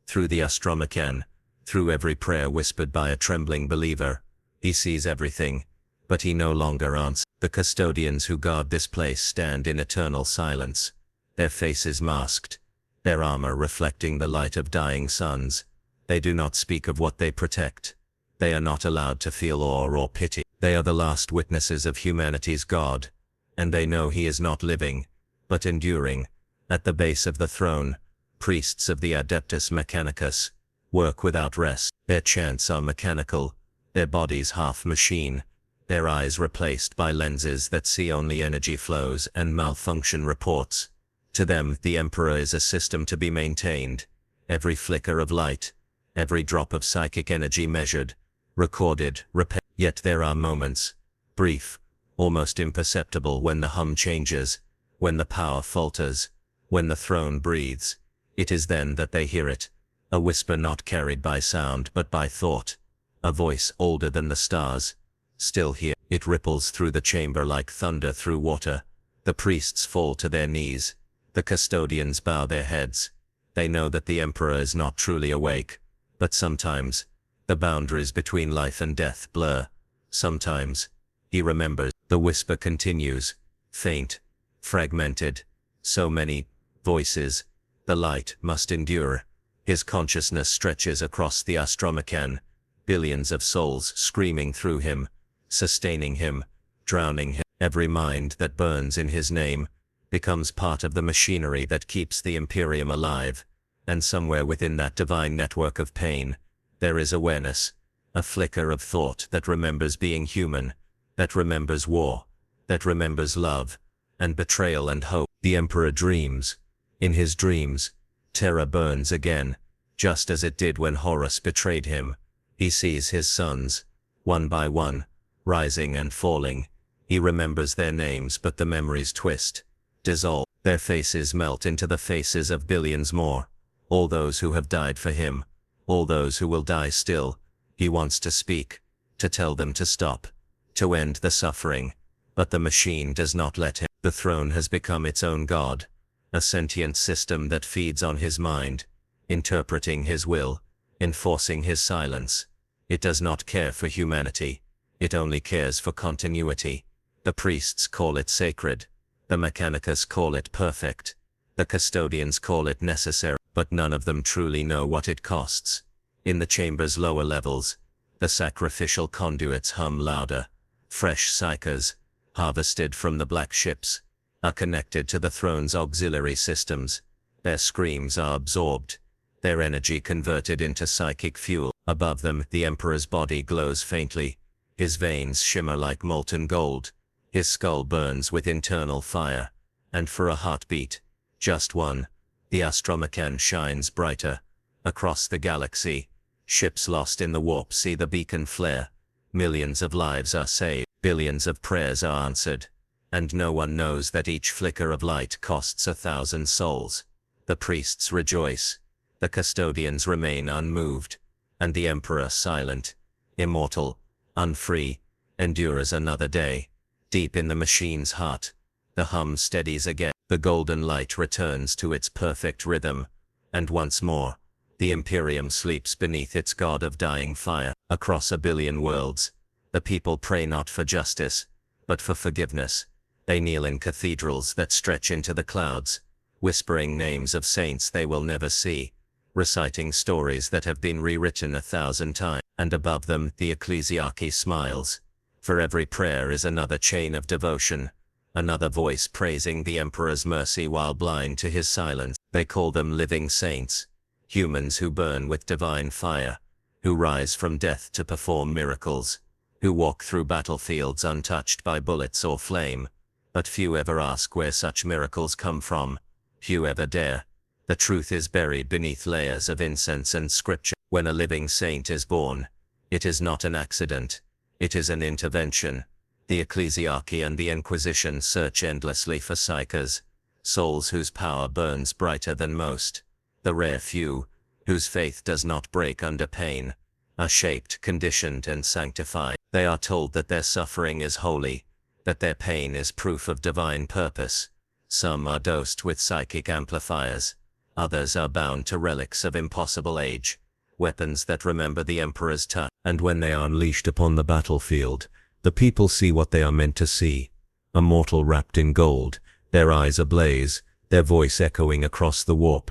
through the Astromachan, through every prayer whispered by a trembling believer, he sees everything, but he no longer answers. The custodians who guard this place stand in eternal silence, their faces masked, their armor reflecting the light of dying suns. They do not speak of what they protect. They are not allowed to feel awe or pity. They are the last witnesses of humanity's God, and they know he is not living, but enduring. At the base of the throne, priests of the Adeptus Mechanicus work without rest. Their chants are mechanical, their bodies half machine, their eyes replaced by lenses that see only energy flows and malfunction reports. To them, the Emperor is a system to be maintained, every flicker of light, every drop of psychic energy measured, recorded, repaired. Yet there are moments, brief, almost imperceptible, when the hum changes, when the power falters, when the throne breathes. It is then that they hear it, a whisper not carried by sound but by thought, a voice older than the stars, still here. It ripples through the chamber like thunder through water. The priests fall to their knees, the custodians bow their heads. They know that the Emperor is not truly awake, but sometimes, the boundaries between life and death blur. Sometimes, he remembers. The whisper continues, faint, fragmented, so many voices. The light must endure. His consciousness stretches across the Astromachan, billions of souls screaming through him, sustaining him, drowning him. Every mind that burns in his name becomes part of the machinery that keeps the Imperium alive, and somewhere within that divine network of pain, there is awareness, a flicker of thought that remembers being human, that remembers war, that remembers love, and betrayal and hope. The Emperor dreams. In his dreams, terror burns again, just as it did when Horus betrayed him. He sees his sons, one by one, rising and falling. He remembers their names, but the memories twist, dissolve. Their faces melt into the faces of billions more, all those who have died for him, all those who will die still. He wants to speak, to tell them to stop, to end the suffering, but the machine does not let him. The throne has become its own god, a sentient system that feeds on his mind, interpreting his will, enforcing his silence. It does not care for humanity, it only cares for continuity. The priests call it sacred, the Mechanicus call it perfect, the custodians call it necessary, but none of them truly know what it costs. In the chamber's lower levels, the sacrificial conduits hum louder. Fresh psychers, harvested from the black ships, are connected to the throne's auxiliary systems. Their screams are absorbed, their energy converted into psychic fuel. Above them, the Emperor's body glows faintly. His veins shimmer like molten gold. His skull burns with internal fire. And for a heartbeat, just one, the Astromachan shines brighter. Across the galaxy, ships lost in the warp see the beacon flare. Millions of lives are saved, billions of prayers are answered, and no one knows that each flicker of light costs 1,000 souls. The priests rejoice, the custodians remain unmoved, and the Emperor silent, immortal, unfree, endures another day. Deep in the machine's heart, the hum steadies again. the golden light returns to its perfect rhythm, and once more, the Imperium sleeps beneath its god of dying fire. Across a billion worlds, the people pray not for justice, but for forgiveness. They kneel in cathedrals that stretch into the clouds, whispering names of saints they will never see, reciting stories that have been rewritten 1,000 times, and above them the ecclesiarchy smiles. For every prayer is another chain of devotion, another voice praising the Emperor's mercy while blind to his silence. They call them living saints, humans who burn with divine fire, who rise from death to perform miracles, who walk through battlefields untouched by bullets or flame. But few ever ask where such miracles come from. Few ever dare. The truth is buried beneath layers of incense and scripture. When a living saint is born, it is not an accident. It is an intervention. The ecclesiarchy and the Inquisition search endlessly for psychers, souls whose power burns brighter than most. The rare few, whose faith does not break under pain, are shaped, conditioned, and sanctified. They are told that their suffering is holy, that their pain is proof of divine purpose. Some are dosed with psychic amplifiers, others are bound to relics of impossible age, weapons that remember the Emperor's touch. And when they are unleashed upon the battlefield, the people see what they are meant to see. A mortal wrapped in gold, their eyes ablaze, their voice echoing across the warp.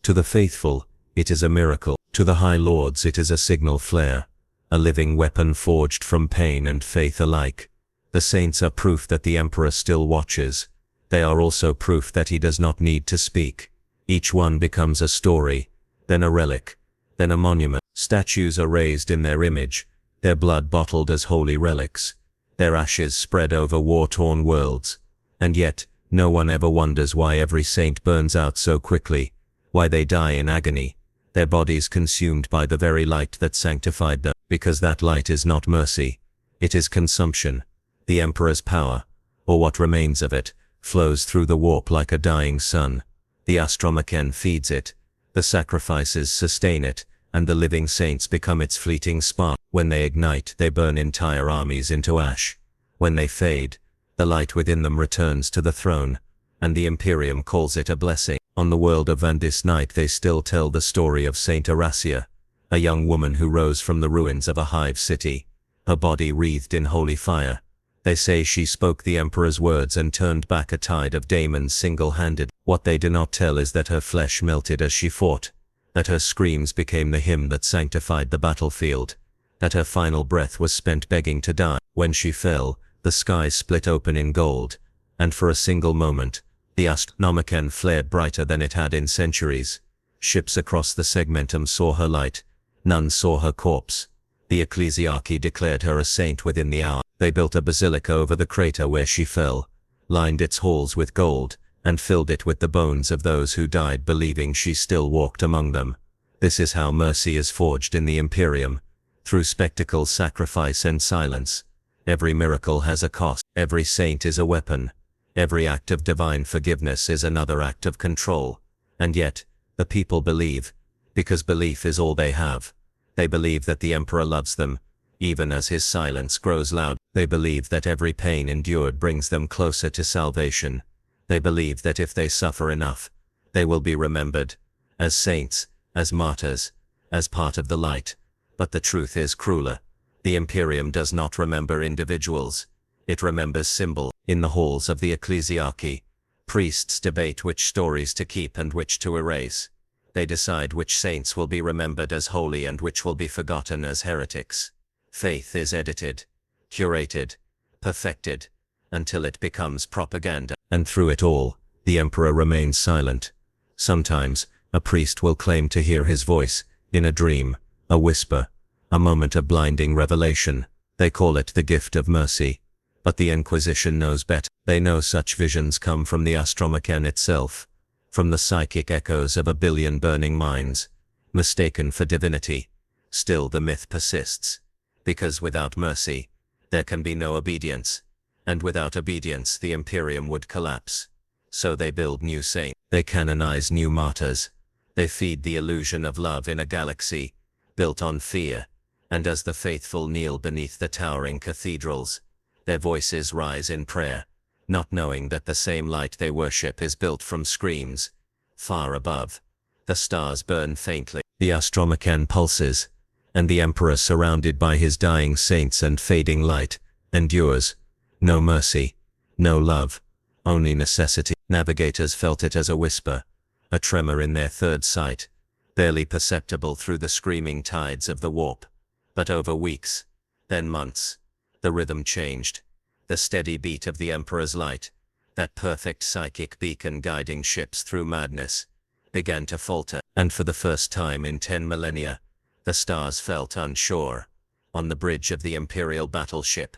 To the faithful, it is a miracle. To the high lords it is a signal flare, a living weapon forged from pain and faith alike. The saints are proof that the Emperor still watches. They are also proof that he does not need to speak. Each one becomes a story, then a relic, then a monument. Statues are raised in their image, their blood bottled as holy relics, their ashes spread over war-torn worlds. And yet, no one ever wonders why every saint burns out so quickly, why they die in agony, their bodies consumed by the very light that sanctified them. Because that light is not mercy, it is consumption. The Emperor's power, or what remains of it, flows through the warp like a dying sun. The Astromachan feeds it, the sacrifices sustain it, and the living saints become its fleeting spark. When they ignite, they burn entire armies into ash. When they fade, the light within them returns to the throne, and the Imperium calls it a blessing. On the world of Vandis night they still tell the story of Saint Aracia, a young woman who rose from the ruins of a hive city, her body wreathed in holy fire. They say she spoke the Emperor's words and turned back a tide of demons single-handed. What they do not tell is that her flesh melted as she fought, that her screams became the hymn that sanctified the battlefield, that her final breath was spent begging to die. When she fell, the sky split open in gold, and for a single moment, the Astromachan flared brighter than it had in centuries. Ships across the segmentum saw her light, none saw her corpse. The ecclesiarchy declared her a saint within the hour. They built a basilica over the crater where she fell, lined its halls with gold, and filled it with the bones of those who died believing she still walked among them. This is how mercy is forged in the Imperium, through spectacle, sacrifice, and silence. Every miracle has a cost. Every saint is a weapon. Every act of divine forgiveness is another act of control. And yet, the people believe, because belief is all they have. They believe that the Emperor loves them, even as his silence grows loud. They believe that every pain endured brings them closer to salvation. They believe that if they suffer enough, they will be remembered, as saints, as martyrs, as part of the light. But the truth is crueler. The Imperium does not remember individuals. It remembers symbols. In the halls of the ecclesiarchy, priests debate which stories to keep and which to erase. They decide which saints will be remembered as holy and which will be forgotten as heretics. Faith is edited, curated, perfected, until it becomes propaganda. And through it all, the Emperor remains silent. Sometimes, a priest will claim to hear his voice, in a dream, a whisper, a moment of blinding revelation. They call it the gift of mercy. But the Inquisition knows better. They know such visions come from the Astromachan itself, from the psychic echoes of a billion burning minds, mistaken for divinity. Still the myth persists, because without mercy, there can be no obedience, and without obedience the Imperium would collapse. So they build new saints, they canonize new martyrs, they feed the illusion of love in a galaxy, built on fear, and as the faithful kneel beneath the towering cathedrals, their voices rise in prayer, not knowing that the same light they worship is built from screams. Far above, the stars burn faintly, the Astromachan pulses, and the Emperor, surrounded by his dying saints and fading light, endures. No mercy, no love, only necessity. Navigators felt it as a whisper, a tremor in their third sight, barely perceptible through the screaming tides of the warp. But over weeks, then months, the rhythm changed. The steady beat of the Emperor's light, that perfect psychic beacon guiding ships through madness, began to falter, and for the first time in 10 millennia, the stars felt unsure. On the bridge of the Imperial battleship,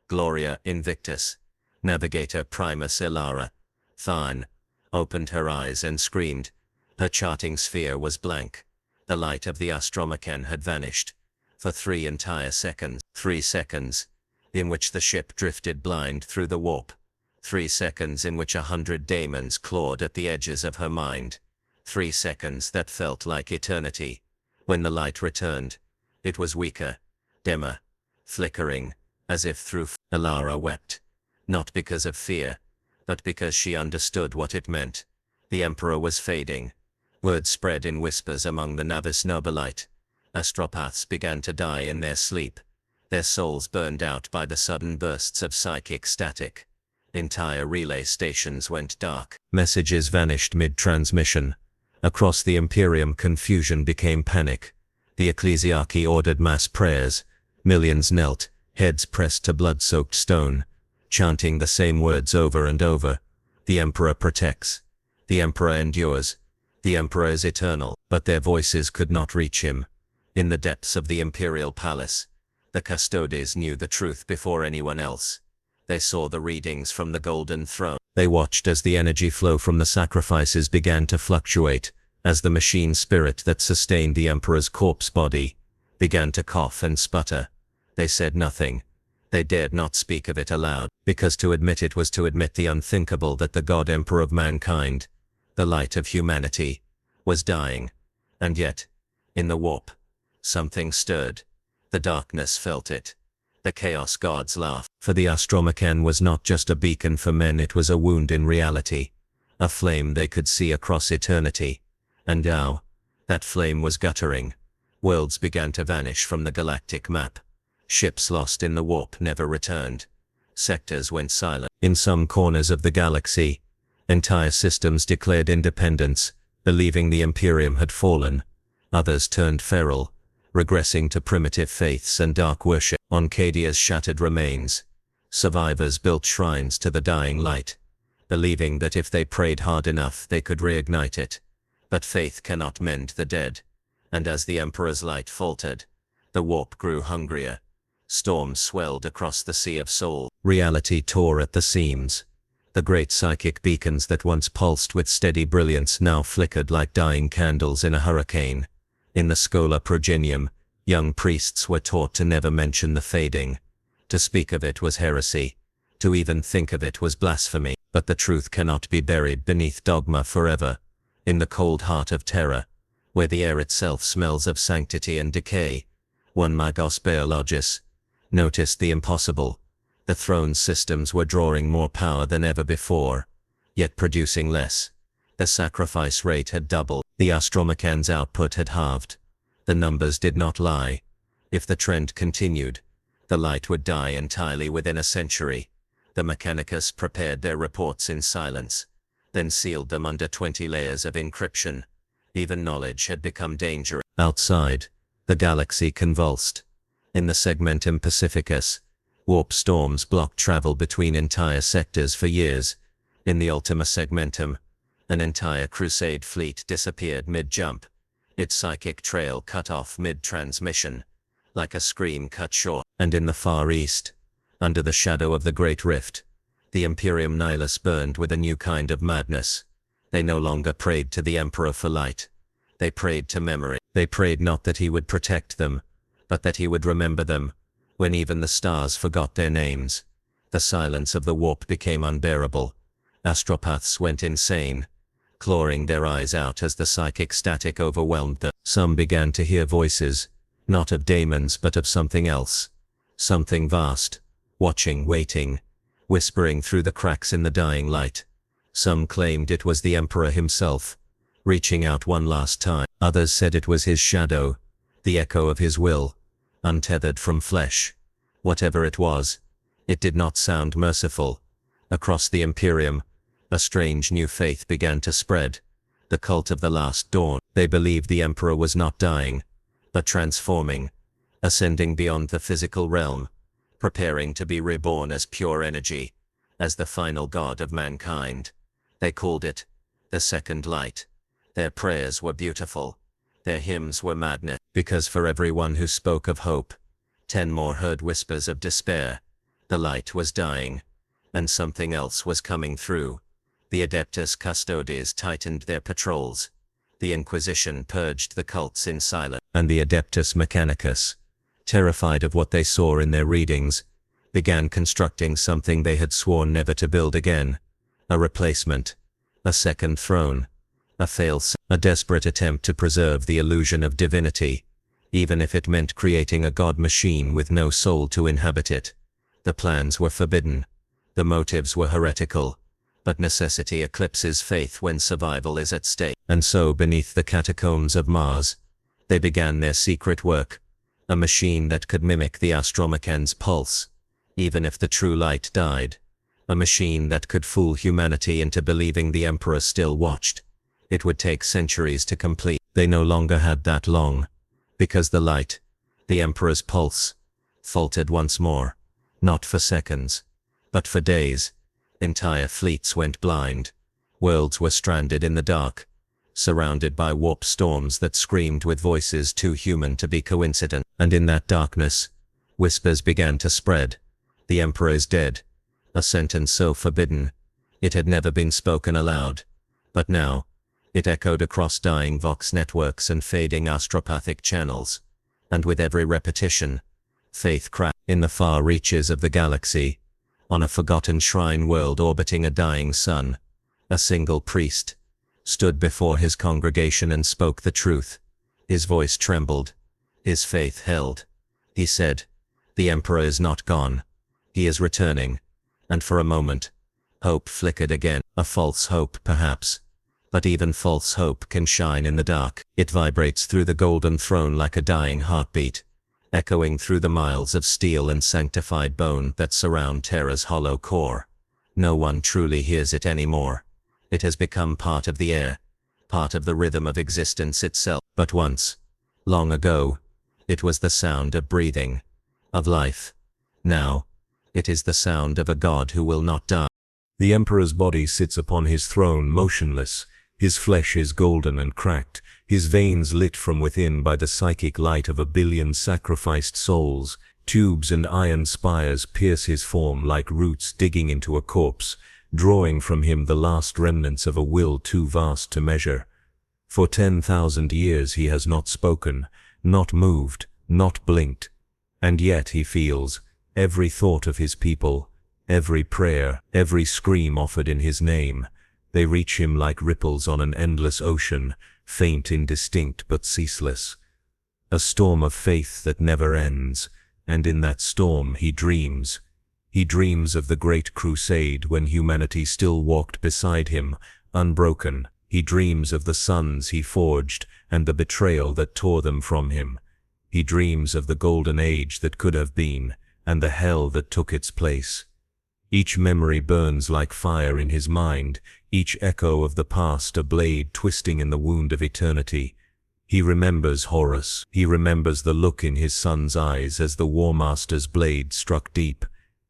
Gloria Invictus, Navigator Primus Ilara, Tharn, opened her eyes and screamed. Her charting sphere was blank. The light of the Astromachan had vanished. For 3 entire seconds. 3 seconds, in which the ship drifted blind through the warp. 3 seconds in which 100 daemons clawed at the edges of her mind. 3 seconds that felt like eternity. When the light returned, it was weaker, dimmer, flickering, as if through. Ilara wept, not because of fear, but because she understood what it meant. The Emperor was fading. Word spread in whispers among the Navis Nobilite. Astropaths began to die in their sleep, their souls burned out by the sudden bursts of psychic static. Entire relay stations went dark. Messages vanished mid-transmission. Across the Imperium, confusion became panic. The ecclesiarchy ordered mass prayers. Millions knelt, heads pressed to blood-soaked stone, chanting the same words over and over. The Emperor protects. The Emperor endures. The Emperor is eternal. But their voices could not reach him. In the depths of the Imperial Palace, the custodes knew the truth before anyone else. They saw the readings from the Golden Throne. They watched as the energy flow from the sacrifices began to fluctuate, as the machine spirit that sustained the Emperor's corpse body began to cough and sputter. They said nothing. They dared not speak of it aloud, because to admit it was to admit the unthinkable, that the God Emperor of mankind, the light of humanity, was dying. And yet, in the warp, something stirred. The darkness felt it. The Chaos Gods laughed. For the Astromachan was not just a beacon for men, it was a wound in reality. A flame they could see across eternity. And now, that flame was guttering. Worlds began to vanish from the galactic map. Ships lost in the warp never returned. Sectors went silent. In some corners of the galaxy, entire systems declared independence, believing the Imperium had fallen. Others turned feral, regressing to primitive faiths and dark worship. On Cadia's shattered remains, survivors built shrines to the dying light, believing that if they prayed hard enough they could reignite it. But faith cannot mend the dead. And as the Emperor's light faltered, the warp grew hungrier. Storms swelled across the Sea of Soul. Reality tore at the seams. The great psychic beacons that once pulsed with steady brilliance now flickered like dying candles in a hurricane. In the Schola Progenium, young priests were taught to never mention the fading. To speak of it was heresy. To even think of it was blasphemy. But the truth cannot be buried beneath dogma forever. In the cold heart of terror, where the air itself smells of sanctity and decay, one Magos Beologis noticed the impossible. The throne's systems were drawing more power than ever before, yet producing less. The sacrifice rate had doubled. The Astromachan's output had halved. The numbers did not lie. If the trend continued, the light would die entirely within a century. The Mechanicus prepared their reports in silence, then sealed them under 20 layers of encryption. Even knowledge had become dangerous. Outside, the galaxy convulsed. In the Segmentum Pacificus, warp storms blocked travel between entire sectors for years. In the Ultima Segmentum, an entire Crusade fleet disappeared mid-jump, its psychic trail cut off mid-transmission, like a scream cut short. And in the Far East, under the shadow of the Great Rift, the Imperium Nihilus burned with a new kind of madness. They no longer prayed to the Emperor for light. They prayed to memory. They prayed not that he would protect them, but that he would remember them, when even the stars forgot their names. The silence of the warp became unbearable. Astropaths went insane, clawing their eyes out as the psychic static overwhelmed them. Some began to hear voices, not of daemons but of something else. Something vast, watching, waiting, whispering through the cracks in the dying light. Some claimed it was the Emperor himself, reaching out one last time. Others said it was his shadow, the echo of his will, untethered from flesh. Whatever it was, it did not sound merciful. Across the Imperium, a strange new faith began to spread, the cult of the Last Dawn. They believed the Emperor was not dying, but transforming, ascending beyond the physical realm, preparing to be reborn as pure energy, as the final god of mankind. They called it the Second Light. Their prayers were beautiful. Their hymns were madness, because for everyone who spoke of hope, 10 more heard whispers of despair. The light was dying, and something else was coming through. The Adeptus Custodes tightened their patrols. The Inquisition purged the cults in silence, and the Adeptus Mechanicus, terrified of what they saw in their readings, began constructing something they had sworn never to build again. A replacement, a second throne, a desperate attempt to preserve the illusion of divinity, even if it meant creating a god machine with no soul to inhabit it. The plans were forbidden. The motives were heretical. But necessity eclipses faith when survival is at stake. And so, beneath the catacombs of Mars, they began their secret work, a machine that could mimic the Astromecan's pulse, even if the true light died. A machine that could fool humanity into believing the Emperor still watched. It would take centuries to complete. They no longer had that long, because the light, the Emperor's pulse, faltered once more, not for seconds, but for days. Entire fleets went blind. Worlds were stranded in the dark, surrounded by warp storms that screamed with voices too human to be coincident. And in that darkness, whispers began to spread. The Emperor is dead. A sentence so forbidden, it had never been spoken aloud. But now, it echoed across dying Vox networks and fading astropathic channels. And with every repetition, faith cracked. In the far reaches of the galaxy, on a forgotten shrine world orbiting a dying sun, a single priest stood before his congregation and spoke the truth. His voice trembled. His faith held. He said, "The Emperor is not gone. He is returning." And for a moment, hope flickered again. A false hope, perhaps. But even false hope can shine in the dark. It vibrates through the golden throne like a dying heartbeat, echoing through the miles of steel and sanctified bone that surround Terra's hollow core. No one truly hears it anymore. It has become part of the air, part of the rhythm of existence itself. But once, long ago, it was the sound of breathing, of life. Now, it is the sound of a god who will not die. The Emperor's body sits upon his throne motionless. His flesh is golden and cracked, his veins lit from within by the psychic light of 1 billion sacrificed souls. Tubes and iron spires pierce his form like roots digging into a corpse, drawing from him the last remnants of a will too vast to measure. For 10,000 years he has not spoken, not moved, not blinked. And yet he feels every thought of his people, every prayer, every scream offered in his name. They reach him like ripples on an endless ocean, faint, indistinct, but ceaseless. A storm of faith that never ends, and in that storm he dreams. He dreams of the great crusade when humanity still walked beside him, unbroken. He dreams of the suns he forged and the betrayal that tore them from him. He dreams of the golden age that could have been, and the hell that took its place. Each memory burns like fire in his mind, each echo of the past a blade twisting in the wound of eternity. He remembers Horus. He remembers the look in his son's eyes as the War Master's blade struck deep.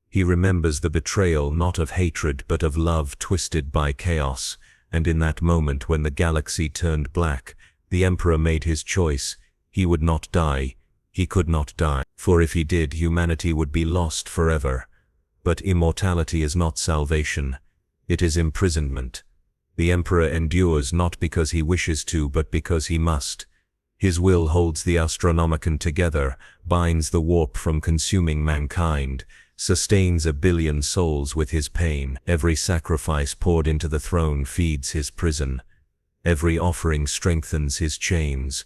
He remembers the betrayal not of hatred but of love twisted by chaos. And in that moment when the galaxy turned black, the Emperor made his choice. He would not die. He could not die. For if he did, humanity would be lost forever. But immortality is not salvation. It is imprisonment. The Emperor endures not because he wishes to, but because he must. His will holds the Astronomicon together, binds the warp from consuming mankind, sustains 1 billion souls with his pain. Every sacrifice poured into the throne feeds his prison. Every offering strengthens his chains.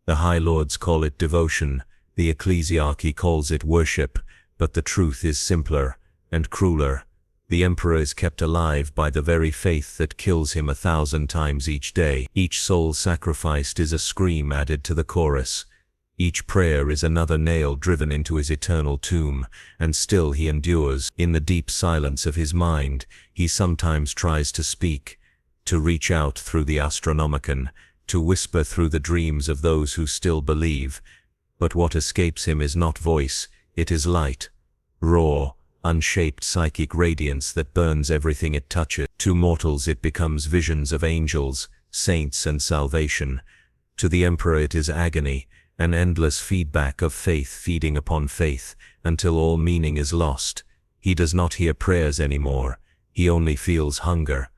The High Lords call it devotion, the ecclesiarchy calls it worship, but the truth is simpler and crueler. The Emperor is kept alive by the very faith that kills him 1,000 times each day. Each soul sacrificed is a scream added to the chorus. Each prayer is another nail driven into his eternal tomb, and still he endures. In the deep silence of his mind, he sometimes tries to speak, to reach out through the Astronomicon, to whisper through the dreams of those who still believe. But what escapes him is not voice, it is light. Raw, unshaped psychic radiance that burns everything it touches. To mortals it becomes visions of angels, saints and salvation. To the Emperor it is agony, an endless feedback of faith feeding upon faith, until all meaning is lost. He does not hear prayers anymore, he only feels hunger.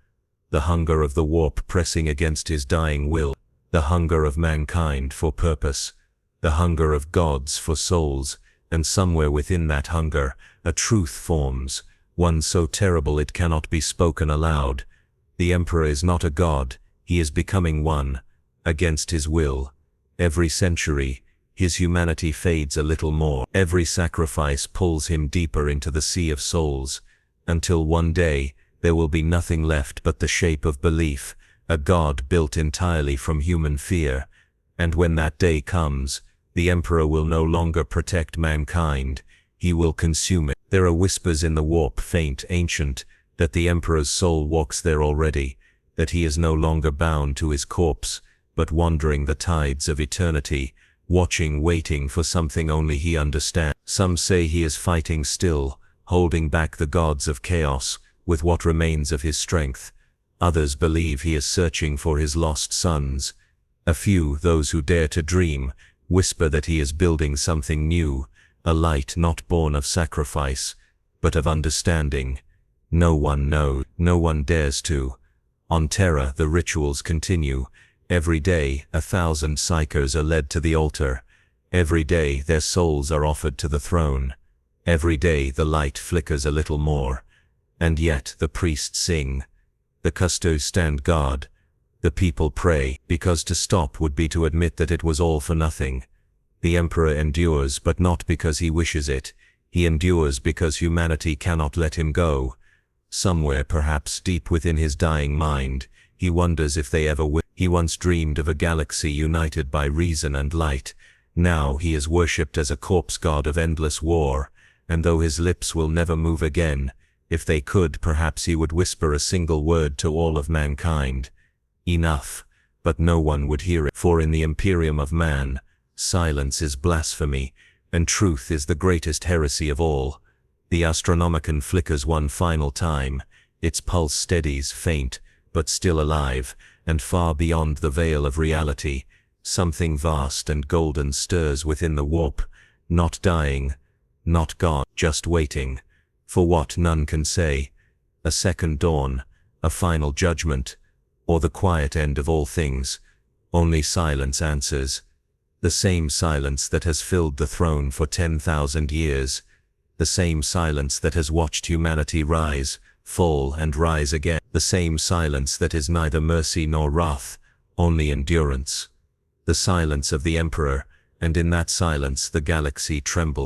The hunger of the warp pressing against his dying will. The hunger of mankind for purpose. The hunger of gods for souls, and somewhere within that hunger, a truth forms, one so terrible it cannot be spoken aloud. The Emperor is not a god, he is becoming one, against his will. Every century, his humanity fades a little more. Every sacrifice pulls him deeper into the sea of souls, until one day, there will be nothing left but the shape of belief, a god built entirely from human fear. And when that day comes, the Emperor will no longer protect mankind, he will consume it. There are whispers in the warp, faint, ancient, that the Emperor's soul walks there already, that he is no longer bound to his corpse, but wandering the tides of eternity, watching, waiting for something only he understands. Some say he is fighting still, holding back the gods of chaos, with what remains of his strength. Others believe he is searching for his lost sons. A few, those who dare to dream, whisper that he is building something new, a light not born of sacrifice, but of understanding. No one knows, no one dares to. On Terra the rituals continue. Every day 1,000 psychers are led to the altar. Every day their souls are offered to the throne. Every day the light flickers a little more. And yet the priests sing. The custos stand guard. The people pray, because to stop would be to admit that it was all for nothing. The Emperor endures, but not because he wishes it. He endures because humanity cannot let him go. Somewhere, perhaps deep within his dying mind, he wonders if they ever will. He once dreamed of a galaxy united by reason and light. Now he is worshipped as a corpse god of endless war, and though his lips will never move again, if they could, perhaps he would whisper a single word to all of mankind. Enough, but no one would hear it. For in the Imperium of Man, silence is blasphemy, and truth is the greatest heresy of all. The Astronomicon flickers one final time, its pulse steadies, faint, but still alive, and far beyond the veil of reality, something vast and golden stirs within the warp, not dying, not gone, just waiting, for what none can say, a second dawn, a final judgment, or the quiet end of all things. Only silence answers. The same silence that has filled the throne for 10,000 years. The same silence that has watched humanity rise, fall and rise again. The same silence that is neither mercy nor wrath, only endurance. The silence of the Emperor, and in that silence the galaxy trembles.